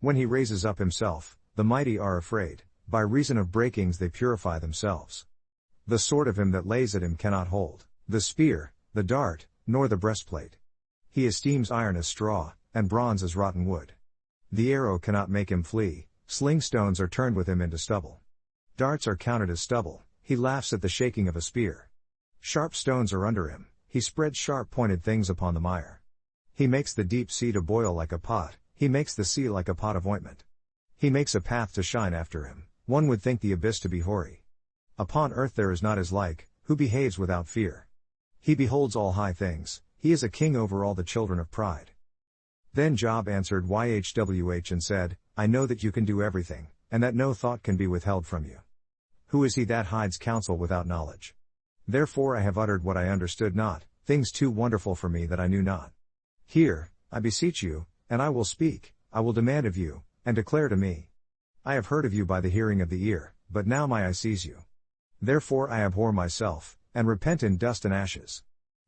When he raises up himself, the mighty are afraid, by reason of breakings they purify themselves. The sword of him that lays at him cannot hold, the spear, the dart, nor the breastplate. He esteems iron as straw, and bronze as rotten wood. The arrow cannot make him flee, sling stones are turned with him into stubble. Darts are counted as stubble, he laughs at the shaking of a spear. Sharp stones are under him, he spreads sharp-pointed things upon the mire. He makes the deep sea to boil like a pot, he makes the sea like a pot of ointment. He makes a path to shine after him, one would think the abyss to be hoary. Upon earth there is not his like, who behaves without fear. He beholds all high things, he is a king over all the children of pride. Then Job answered Yhwh and said, I know that you can do everything, and that no thought can be withheld from you. Who is he that hides counsel without knowledge? Therefore I have uttered what I understood not, things too wonderful for me that I knew not. Hear, I beseech you, and I will speak, I will demand of you, and declare to me. I have heard of you by the hearing of the ear, but now my eye sees you. Therefore I abhor myself, and repent in dust and ashes.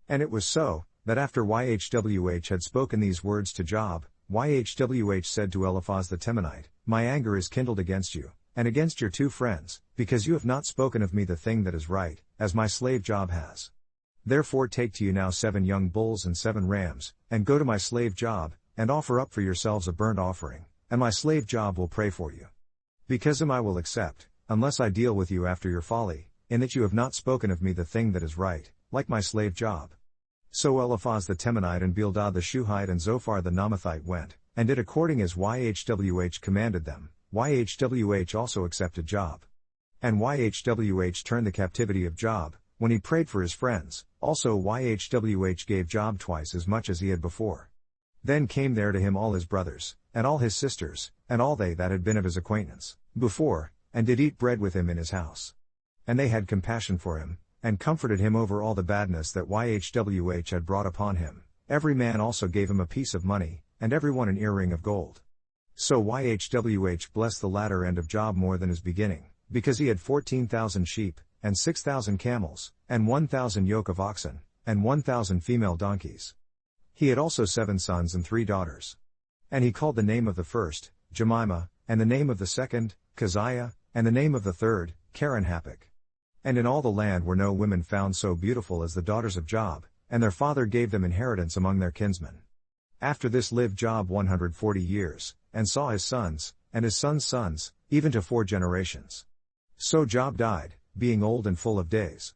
And it was so, that after Yhwh had spoken these words to Job, Yhwh said to Eliphaz the Temanite, My anger is kindled against you, and against your two friends, because you have not spoken of me the thing that is right, as my slave Job has. Therefore take to you now 7 young bulls and 7 rams, and go to my slave Job, and offer up for yourselves a burnt offering, and my slave Job will pray for you. Because him I will accept, unless I deal with you after your folly, in that you have not spoken of me the thing that is right, like my slave Job. So Eliphaz the Temanite and Bildad the Shuhite and Zophar the Naamathite went, and did according as Yhwh commanded them. Yhwh also accepted Job. And Yhwh turned the captivity of Job, when he prayed for his friends, also Yhwh gave Job twice as much as he had before. Then came there to him all his brothers, and all his sisters, and all they that had been of his acquaintance, before, and did eat bread with him in his house. And they had compassion for him, and comforted him over all the badness that Yhwh had brought upon him. Every man also gave him a piece of money, and every one an earring of gold. So Yhwh blessed the latter end of Job more than his beginning, because he had 14,000 sheep, and 6,000 camels, and 1,000 yoke of oxen, and 1,000 female donkeys. He had also 7 sons and 3 daughters. And he called the name of the first, Jemimah, and the name of the second, Keziah, and the name of the third, Keren-Happuch. And in all the land were no women found so beautiful as the daughters of Job, and their father gave them inheritance among their kinsmen. After this lived Job 140 years, and saw his sons, and his sons' sons, even to 4 generations. So Job died, being old and full of days.